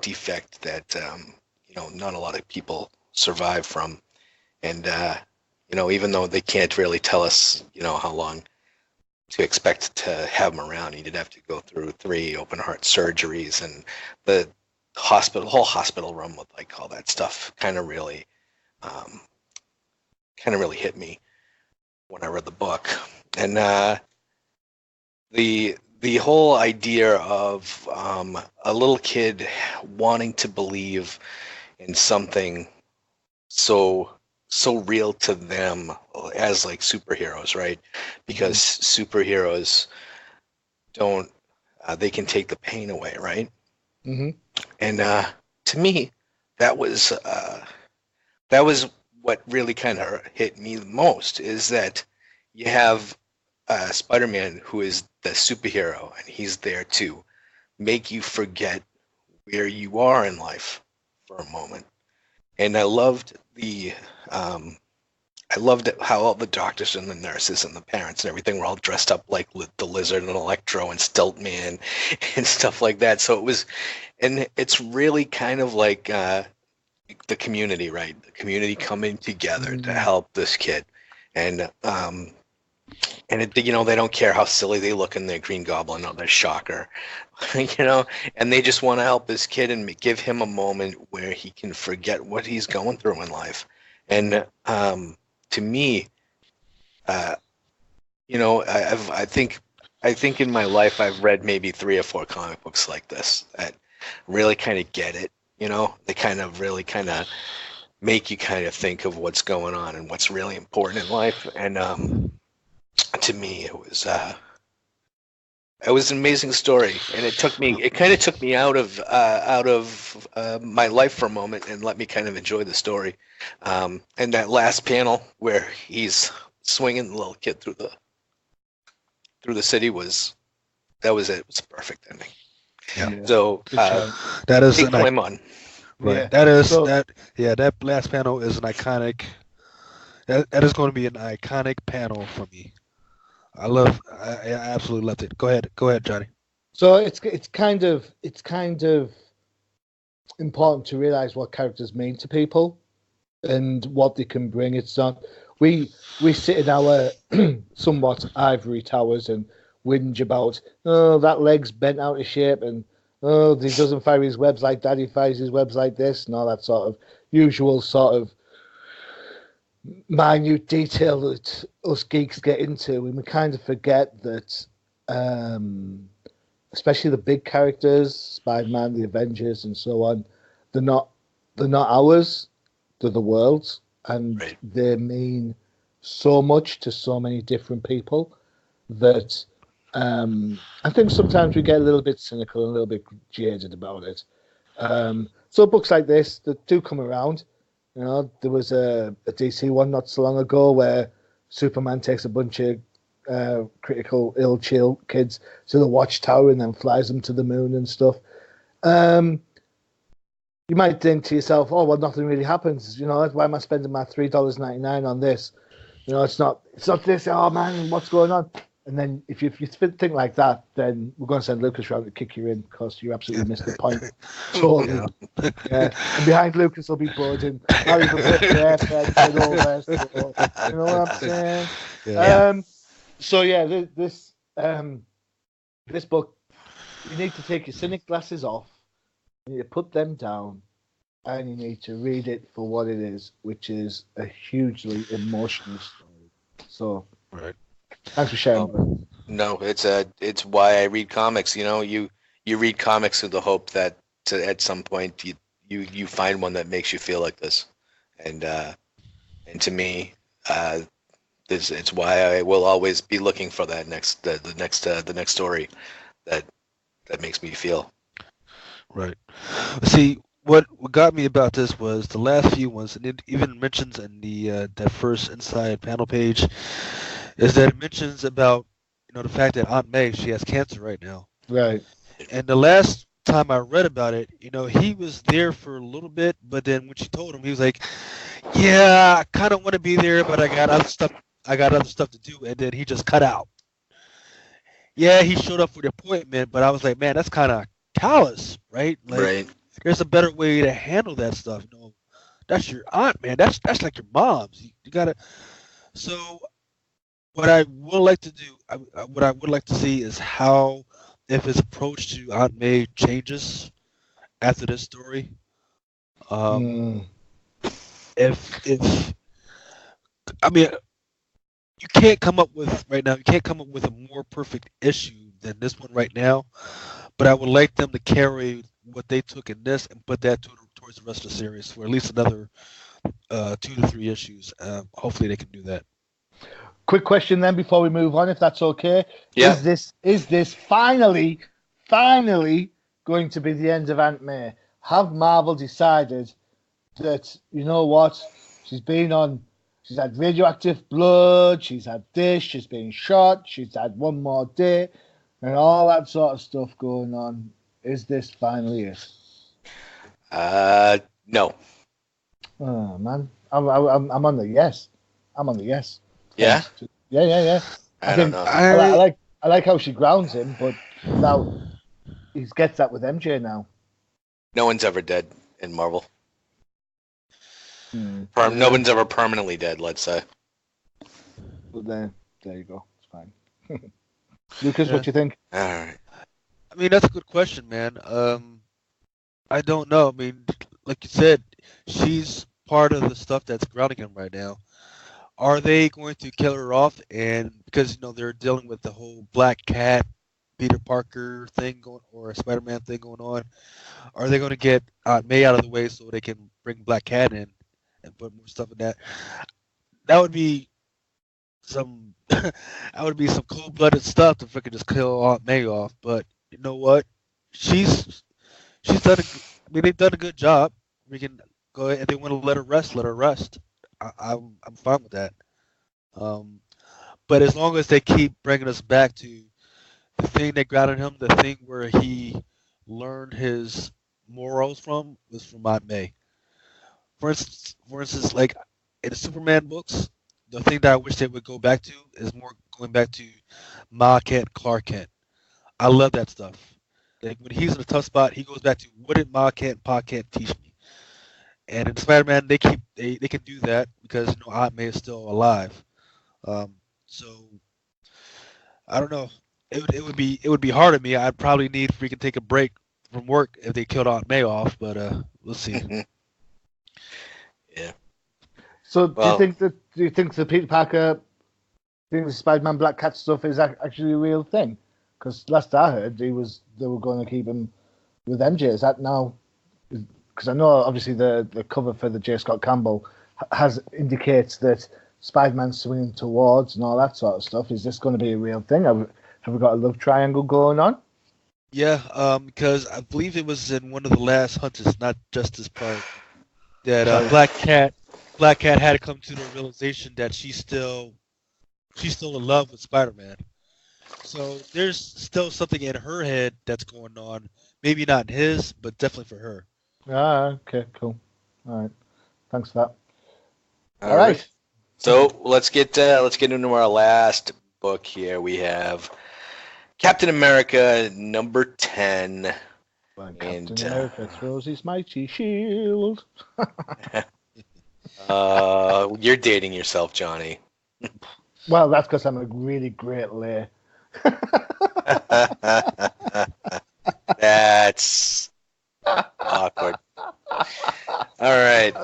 defect that not a lot of people survive from. And even though they can't really tell us how long to expect to have him around, he did have to go through 3 open heart surgeries, and the whole hospital room with like all that stuff kind of really hit me when I read the book. And the whole idea of a little kid wanting to believe in something so real to them as like superheroes, right? Because superheroes don't they can take the pain away, right? Mm-hmm. And to me, that was what really kind of hit me the most, is that you have Spider-Man, who is the superhero, and he's there to make you forget where you are in life for a moment. And I loved how all the doctors and the nurses and the parents and everything were all dressed up like the Lizard and Electro and Stiltman and stuff like that. So it's really kind of like the community, right? The community coming together to help this kid. And they don't care how silly they look in their Green Goblin or their Shocker, and they just want to help this kid and give him a moment where he can forget what he's going through in life. And to me, I think in my life I've read maybe 3 or 4 comic books like this that really kind of get it. They kind of really kind of make you kind of think of what's going on and what's really important in life. And to me, it was an amazing story, and it kind of took me out of my life for a moment and let me kind of enjoy the story. And that last panel where he's swinging the little kid through the city was it. It was a perfect ending. Yeah. So that is claim on. Right. Yeah. That is So- that last panel is an iconic. That is going to be an iconic panel for me. I absolutely loved it. Go ahead, Johnny. So it's kind of important to realize what characters mean to people and what they can bring. It's not we sit in our somewhat ivory towers and whinge about, oh, that leg's bent out of shape, and oh, he doesn't fire his webs like Daddy fires his webs like this, and all that sort of usual sort of minute detail that us geeks get into, and we kind of forget that, especially the big characters, Spider-Man, the Avengers, and so on, they're not ours, they're the world's, and Right. they mean so much to so many different people that I think sometimes we get a little bit cynical and a little bit jaded about it. So books like this that do come around. You know, there was a DC one not so long ago where Superman takes a bunch of critical ill chill kids to the Watchtower and then flies them to the moon and stuff. You might think to yourself, "Oh, well, nothing really happens. You know, why am I spending my $3.99 on this? You know, it's not this. Oh man, what's going on?" And then if you think like that, then we're going to send Lucas round to kick you in because you absolutely missed the point. Totally. Yeah. And behind Lucas will be Bud and Harry will put the airheads and all that. So, you know what I'm saying? Yeah. So yeah, this book, you need to take your cynic glasses off, you need to put them down, and you need to read it for what it is, which is a hugely emotional story. So, Right. thanks for sharing. No, it's why I read comics. You know, you read comics with the hope that at some point you find one that makes you feel like this, and to me, it's why I will always be looking for that the next story that makes me feel. Right. See, what got me about this was the last few ones, and it even mentions in the that first inside panel page, is that it mentions about the fact that Aunt May, she has cancer right now. Right. And the last time I read about it, he was there for a little bit, but then when she told him, he was like, "Yeah, I kind of want to be there, but I got other stuff. I got other stuff to do," and then he just cut out. Yeah, he showed up for the appointment, but I was like, man, that's kind of callous, right? Like, Right. there's a better way to handle that stuff. That's your aunt, man. That's like your mom's. You gotta. So what I would like to do, what I would like to see is how, if his approach to Aunt May changes after this story. If I mean, you can't come up with right now. You can't come up with a more perfect issue than this one right now. But I would like them to carry what they took in this and put that towards the rest of the series for at least another 2 to 3 issues. Hopefully, they can do that. Quick question then before we move on, if that's okay. Yeah. Is this finally going to be the end of Aunt May? Have Marvel decided that, you know what, she's had radioactive blood, she's had this, she's been shot, she's had one more day, and all that sort of stuff going on. Is this finally it? No. Oh man, I'm on the yes. I'm on the yes. Yeah. Yeah. I don't know. I like how she grounds him, but now he gets that with MJ now. No one's ever dead in Marvel. Hmm. No one's ever permanently dead. Let's say. But there you go. It's fine. Lucas, what do you think? All right. I mean, that's a good question, man. I don't know. I mean, like you said, she's part of the stuff that's grounding him right now. Are they going to kill her off? And because they're dealing with the whole Black Cat, Peter Parker thing going, or a Spider-Man thing going on, are they going to get Aunt May out of the way so they can bring Black Cat in and put more stuff in that? That would be some cold-blooded stuff to freaking just kill Aunt May off. But you know what? She's done. They've done a good job. We can go ahead if they want to let her rest. Let her rest. I'm fine with that. But as long as they keep bringing us back to the thing that grounded him, the thing where he learned his morals from was from Aunt May. For instance, like in the Superman books, the thing that I wish they would go back to is more going back to Ma Kent, Clark Kent. I love that stuff. Like when he's in a tough spot, he goes back to what did Ma Kent, Pa Kent teach me? And in Spider-Man, they can do that because Aunt May is still alive. So I don't know. It would be hard on me. I'd probably need freaking take a break from work if they killed Aunt May off. But we'll see. Yeah. So do you think the Peter Parker, the Spider-Man Black Cat stuff is actually a real thing? Because last I heard, they were going to keep him with MJ. Is that now? Because I know obviously the cover for the J. Scott Campbell indicates that Spider-Man's swinging towards and all that sort of stuff. Is this going to be a real thing? Have we got a love triangle going on? Yeah, because I believe it was in one of the last Hunters, not Justice Park, that Sorry. Black Cat had to come to the realization that she's still in love with Spider-Man. So there's still something in her head that's going on. Maybe not in his, but definitely for her. Okay, cool. All right. Thanks for that. All right. So let's get into our last book here. We have Captain America #10. When And, Captain America throws his mighty shield. You're dating yourself, Johnny. Well, that's because I'm a really great layer. That's awkward. All right.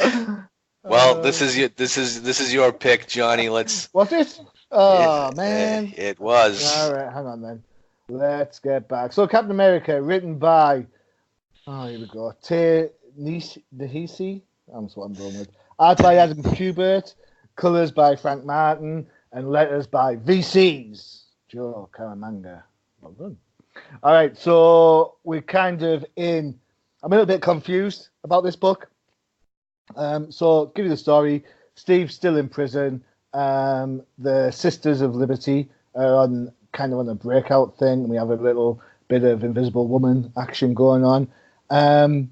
Well, this is your pick, Johnny. Let's. Was it? Oh man. It was. All right, hang on then. Let's get back. So, Captain America, written by. Oh, here we go. Nehisi. That's what I'm going with. Art by Adam Kubert, colors by Frank Martin, and letters by VCs. Joe Caramanga. Well done. All right, so we're kind of in. I'm a little bit confused about this book. So, give you the story. Steve's still in prison. The Sisters of Liberty are on a breakout thing. We have a little bit of Invisible Woman action going on. I'm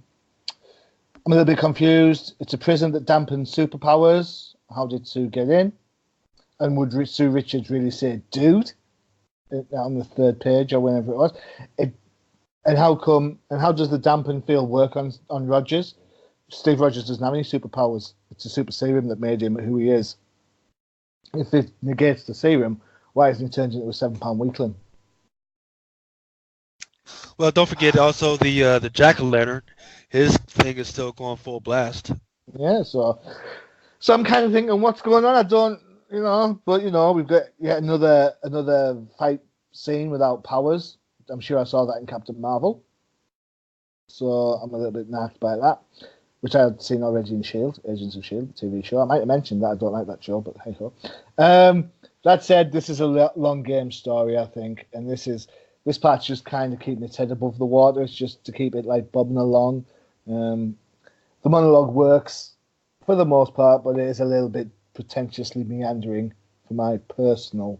a little bit confused. It's a prison that dampens superpowers. How did Sue get in? And would Sue Richards really say, "Dude," on the third page or whenever it was? And how does the dampen field work on Rogers? Steve Rogers doesn't have any superpowers. It's a super serum that made him who he is. If it negates the serum, why isn't he turned into a £7 weakling? Well, don't forget also the Jack-o'-lantern. His thing is still going full blast. Yeah, so I'm kind of thinking, what's going on? I don't, but we've got yet another fight scene without powers. I'm sure I saw that in Captain Marvel. So I'm a little bit naffed by that, which I had seen already in S.H.I.E.L.D., Agents of S.H.I.E.L.D., TV show. I might have mentioned that I don't like that show, but hey ho. That said, this is a long game story, I think, and this part's just kind of keeping its head above the water. It's just to keep it like bobbing along. The monologue works for the most part, but it is a little bit pretentiously meandering for my personal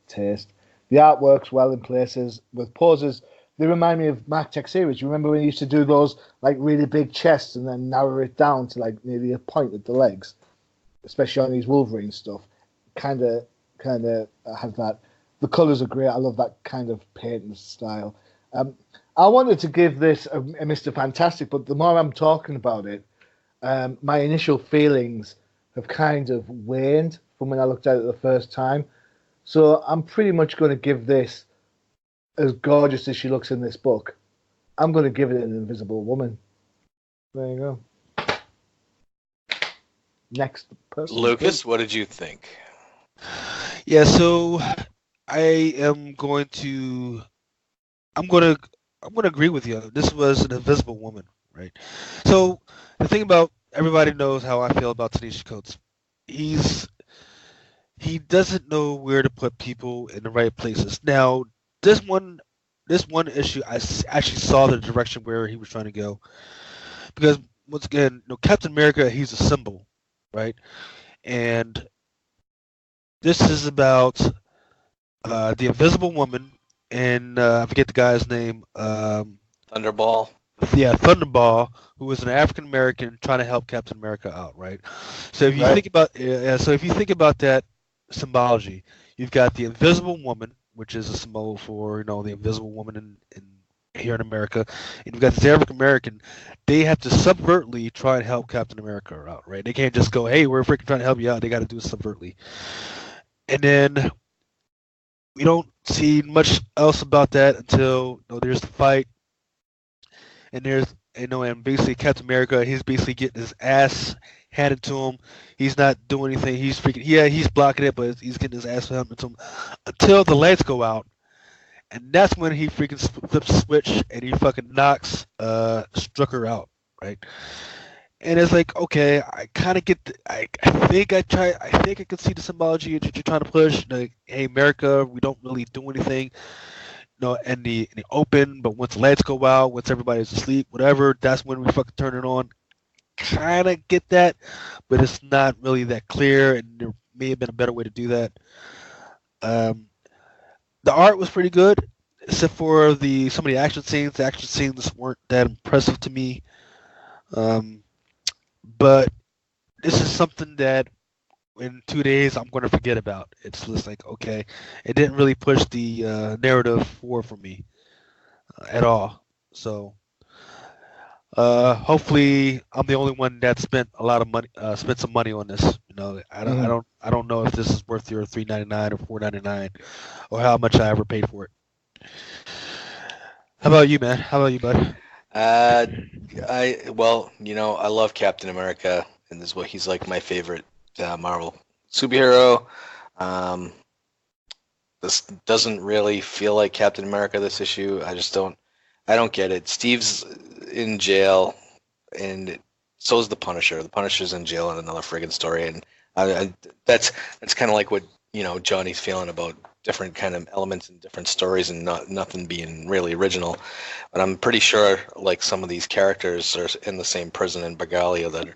taste. The art works well in places with poses. They remind me of Mark Texiera. You remember when he used to do those like really big chests and then narrow it down to like nearly a point at the legs, especially on these Wolverine stuff. Kind of has that. The colours are great. I love that kind of painting style. I wanted to give this a Mr. Fantastic, but the more I'm talking about it, my initial feelings have kind of waned from when I looked at it the first time. So I'm pretty much going to give this, as gorgeous as she looks in this book, I'm going to give it an Invisible Woman. There you go. Next person. Lucas, what did you think? Yeah, so I'm going to agree with you. This was an Invisible Woman, right? So the thing about everybody knows how I feel about Tanisha Coates. He doesn't know where to put people in the right places. Now, this one issue, actually saw the direction where he was trying to go, because once again, Captain America, he's a symbol, right? And this is about the Invisible Woman, and I forget the guy's name. Thunderball. Yeah, Thunderball, who is an African American trying to help Captain America out, right? So if you think about that symbology, you've got the Invisible Woman, which is a symbol for the Invisible Woman in here in America, and you've got this African American. They have to subvertly try and help Captain America out, right? They can't just go, "Hey, we're freaking trying to help you out." They got to do it subvertly, and then we don't see much else about that until there's the fight, and and basically Captain America, he's basically getting his ass handed to him. He's not doing anything. He's he's blocking it, but he's getting his ass handed to him until the lights go out, and that's when he freaking flips the switch and he fucking knocks Strucker out, right? And it's like, okay, I kind of get. I think I can see the symbology that you're trying to push. Like, hey, America, we don't really do anything. in the open, but once the lights go out, once everybody's asleep, whatever, that's when we fucking turn it on. Kind of get that, but it's not really that clear, and there may have been a better way to do that. The art was pretty good, except for some of the action scenes. The action scenes weren't that impressive to me. But this is something that in 2 days I'm going to forget about. It's just like, okay, it didn't really push the narrative forward for me at all. So hopefully I'm the only one that spent a lot of money, spent some money on this. You know, I don't know if this is worth your $3.99 or $4.99, or how much I ever paid for it. How about you, man? How about you, bud? I love Captain America, and this is what he's like my favorite Marvel superhero. This doesn't really feel like Captain America, this issue. I don't get it. Steve's in jail, and so is the Punisher. The Punisher's in jail in another friggin' story, and that's kind of like what Johnny's feeling about different kind of elements in different stories, and nothing being really original. But I'm pretty sure like some of these characters are in the same prison in Bagalia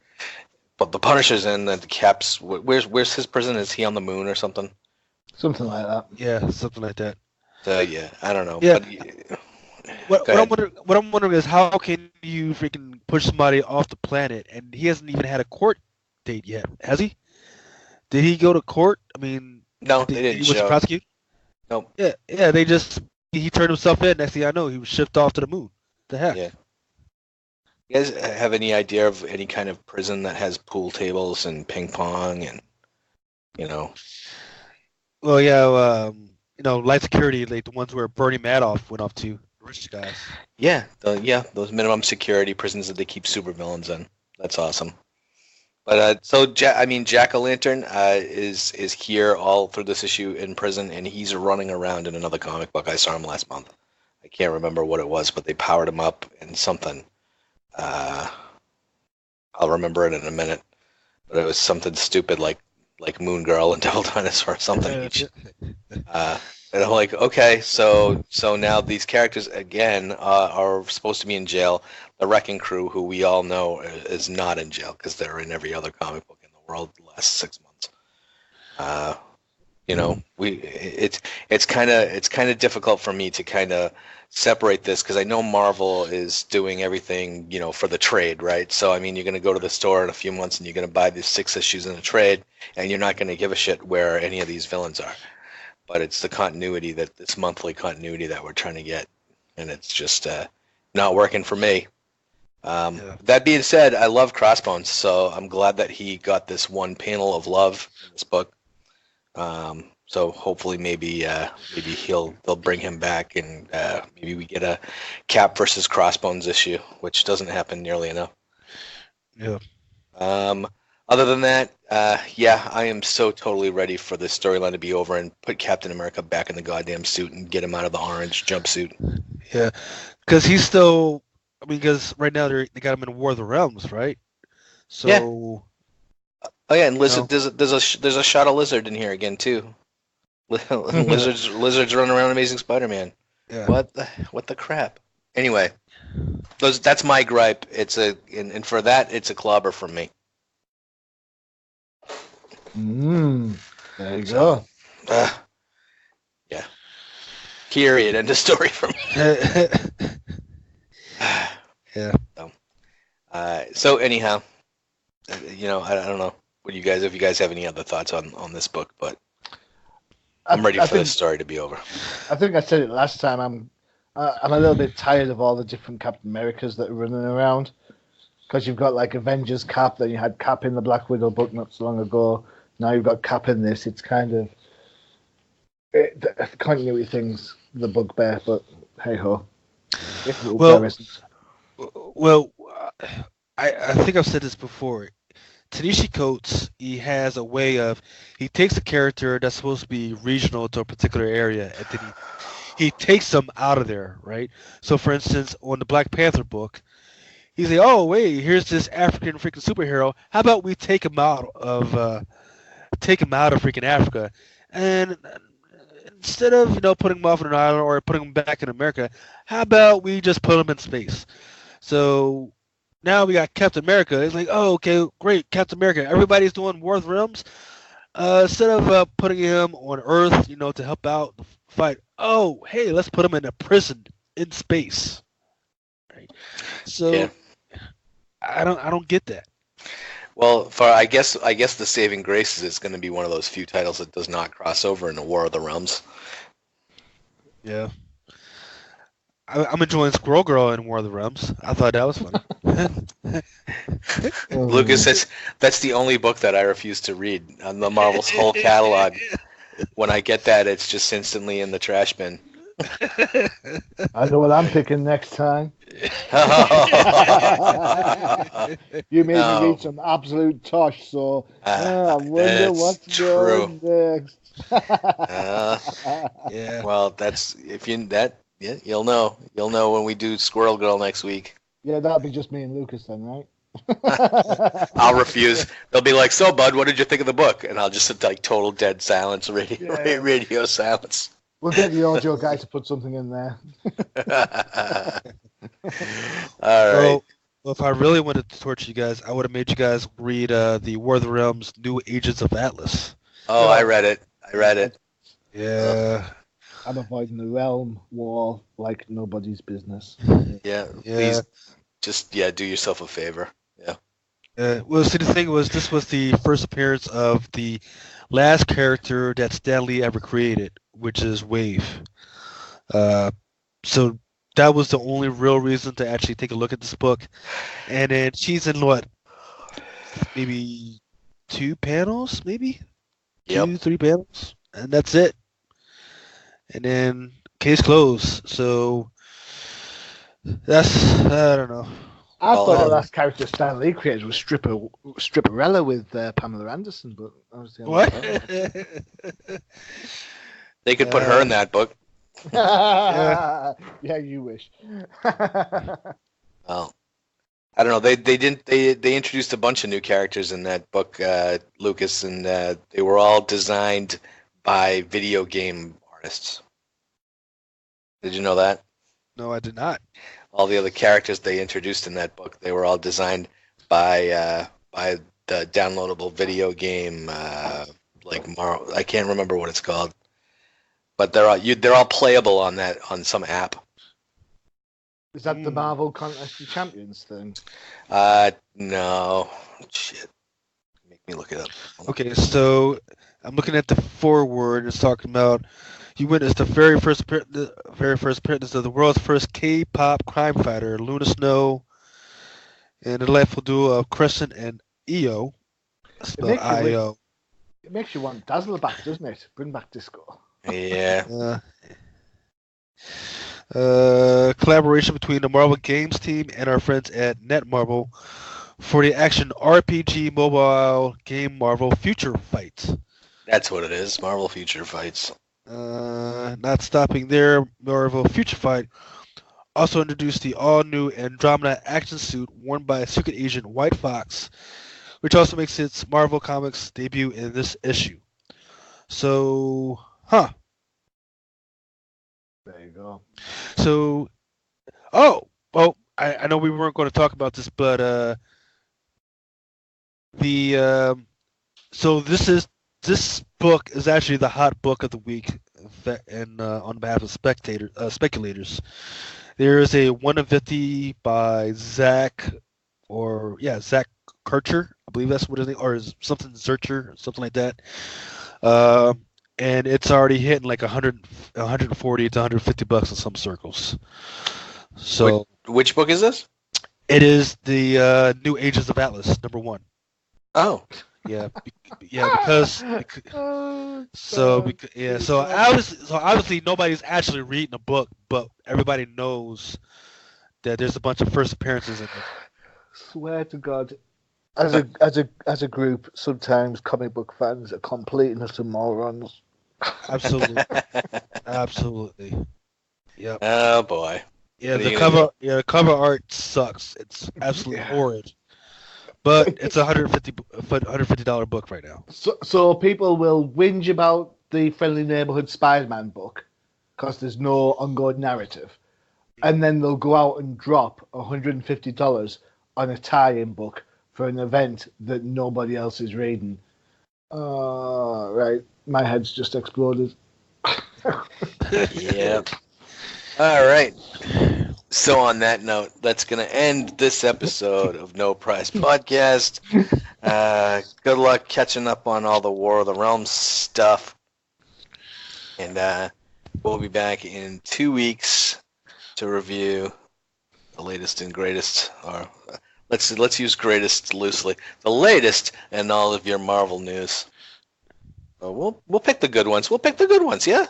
but the Punisher's in the Cap's. Where's his prison? Is he on the moon or something? Something like that. Yeah, something like that. Yeah, I don't know. Yeah. But, what I'm wondering is, how can you freaking push somebody off the planet, and he hasn't even had a court date yet, has he? Did he go to court? I mean, no, they didn't. He was prosecuted? Nope. Yeah, he turned himself in. Next thing I know, he was shipped off to the moon. The heck? Yeah. You guys have any idea of any kind of prison that has pool tables and ping pong and, Well, yeah, light security, like the ones where Bernie Madoff went off to, rich guys. Yeah, those minimum security prisons that they keep supervillains in. That's awesome. But Jack-O-Lantern is here all through this issue in prison, and he's running around in another comic book. I saw him last month. I can't remember what it was, but they powered him up in something. I'll remember it in a minute. But it was something stupid like Moon Girl and Devil Dinosaur or something. And I'm like, okay, so now these characters again are supposed to be in jail. The Wrecking Crew, who we all know is not in jail because they're in every other comic book in the world the last 6 months. It's kind of difficult for me to kind of separate this because I know Marvel is doing everything for the trade, right? So I mean, you're going to go to the store in a few months and you're going to buy these 6 issues in a trade, and you're not going to give a shit where any of these villains are. But it's the continuity this monthly continuity that we're trying to get, and it's just not working for me. That being said, I love Crossbones, so I'm glad that he got this one panel of love in this book. So hopefully maybe they'll bring him back, and maybe we get a Cap versus Crossbones issue, which doesn't happen nearly enough. Yeah. Other than that, I am so totally ready for this storyline to be over and put Captain America back in the goddamn suit and get him out of the orange jumpsuit. Yeah, because he's still. I mean, because right now they got him in War of the Realms, right? So. Yeah. Oh yeah, and Lizard. There's a shot of Lizard in here again too. Lizards running around Amazing Spider-Man. Yeah. What the crap? Anyway, that's my gripe. And for that, it's a clobber from me. There you go. Yeah. Period. End of story for me. Yeah. So anyhow, I don't know. What do you guys? If you guys have any other thoughts on this book, but I'm ready for this story to be over. I think I said it last time. I'm a little bit tired of all the different Captain Americas that are running around, because you've got like Avengers Cap, then you had Cap in the Black Widow book not so long ago. Now you've got Cap in this. It's kind of the continuity thing's the bugbear, but hey ho. Well, I think I've said this before. Ta-Nehisi Coates, he has a way of, he takes a character that's supposed to be regional to a particular area, and then he takes them out of there, right? So, for instance, on the Black Panther book, he's like, oh wait, here's this African freaking superhero. How about we take him out of freaking Africa, and instead of putting him off on an island or putting him back in America, how about we just put him in space? So now we got Captain America. It's like, oh, okay, great, Captain America. Everybody's doing War of the Realms. Instead of putting him on Earth, to help out the fight, oh, hey, let's put him in a prison in space. Right? So Yeah. I don't get that. Well, I guess the saving grace is it's going to be one of those few titles that does not cross over into War of the Realms. Yeah. I'm enjoying Squirrel Girl in War of the Realms. I thought that was funny. Lucas, that's the only book that I refuse to read on the Marvel's whole catalog. When I get that, it's just instantly in the trash bin. I know what I'm picking next time. You made me read some absolute tosh, so I wonder what's going next. Yeah. Well, you'll know. You'll know when we do Squirrel Girl next week. Yeah, that'll be just me and Lucas then, right? I'll refuse. They'll be like, "So, bud, what did you think of the book?" And I'll just sit like total dead silence, radio silence. We'll get the audio guy to put something in there. All right. Well, if I really wanted to torture you guys, I would have made you guys read the War of the Realms New Agents of Atlas. Oh, I read it. Yeah. I'm avoiding the realm war like nobody's business. Yeah. Please, just do yourself a favor. Yeah. Well, see, the thing was, this was the first appearance of the last character that Stan Lee ever created, which is Wave. So that was the only real reason to actually take a look at this book. And then she's in what? Maybe 2 panels, maybe? Yep. 2-3 panels, and that's it. And then case closed. So that's, I don't know. I thought the last character Stan Lee created was Stripperella with Pamela Anderson, but that was the What? They could put her in that book. Yeah, you wish. Well, I don't know. They introduced a bunch of new characters in that book, Lucas, and they were all designed by video game artists. Did you know that? No, I did not. All the other characters they introduced in that book, they were all designed by the downloadable video game, I can't remember what it's called, but they're all playable on some app. Is that the Marvel Contest of Champions thing? No, shit. Make me look it up. Okay, so I'm looking at the foreword. It's talking about he witnessed the very first appearance of the world's first K-pop crime fighter, Luna Snow, and the delightful duo of Crescent and Io, spelled I-O. It makes you want Dazzler back, doesn't it? Bring back disco. Yeah. Collaboration between the Marvel Games team and our friends at Netmarble for the action RPG mobile game Marvel Future Fights. That's what it is. Marvel Future Fights. Not stopping there, Marvel Future Fight also introduced the all-new Andromeda action suit worn by Secret Agent White Fox, which also makes its Marvel Comics debut in this issue. So, There you go. So, I know we weren't going to talk about this, but so this book is actually the hot book of the week, and on behalf of speculators, there is a 1 of 50 by Zach Karcher, I believe that's what his name, or is something Zurcher, something like that. And it's already hitting like 140 to 150 bucks in some circles. So which book is this? it is the New Agents of Atlas #1. Oh. Yeah, because obviously nobody's actually reading the book, but everybody knows that there's a bunch of first appearances in it. Swear to God, as a group, sometimes comic book fans are complete and utter morons. Absolutely. Yep. Oh boy. Yeah, the cover art sucks. It's absolutely horrid. But it's a $150 book right now. So people will whinge about the Friendly Neighborhood Spider-Man book because there's no ongoing narrative, and then they'll go out and drop $150 on a tie-in book for an event that nobody else is reading. Right, my head's just exploded. Yep. All right. So on that note, that's going to end this episode of No Prize Podcast. Good luck catching up on all the War of the Realms stuff. And we'll be back in 2 weeks to review the latest and greatest, or let's use greatest loosely. The latest in all of your Marvel news. So we'll pick the good ones. We'll pick the good ones, yeah?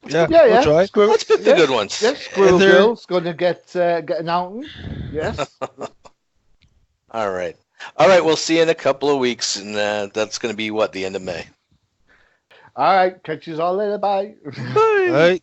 Yeah, Yeah, we'll try. Squirrel, Let's pick the good ones. Yes, Squirrel And there- Girl's going to get an outing. Yes. All right. All right, we'll see you in a couple of weeks, and that's going to be, the end of May. All right, catch you all later. Bye. Bye. All right.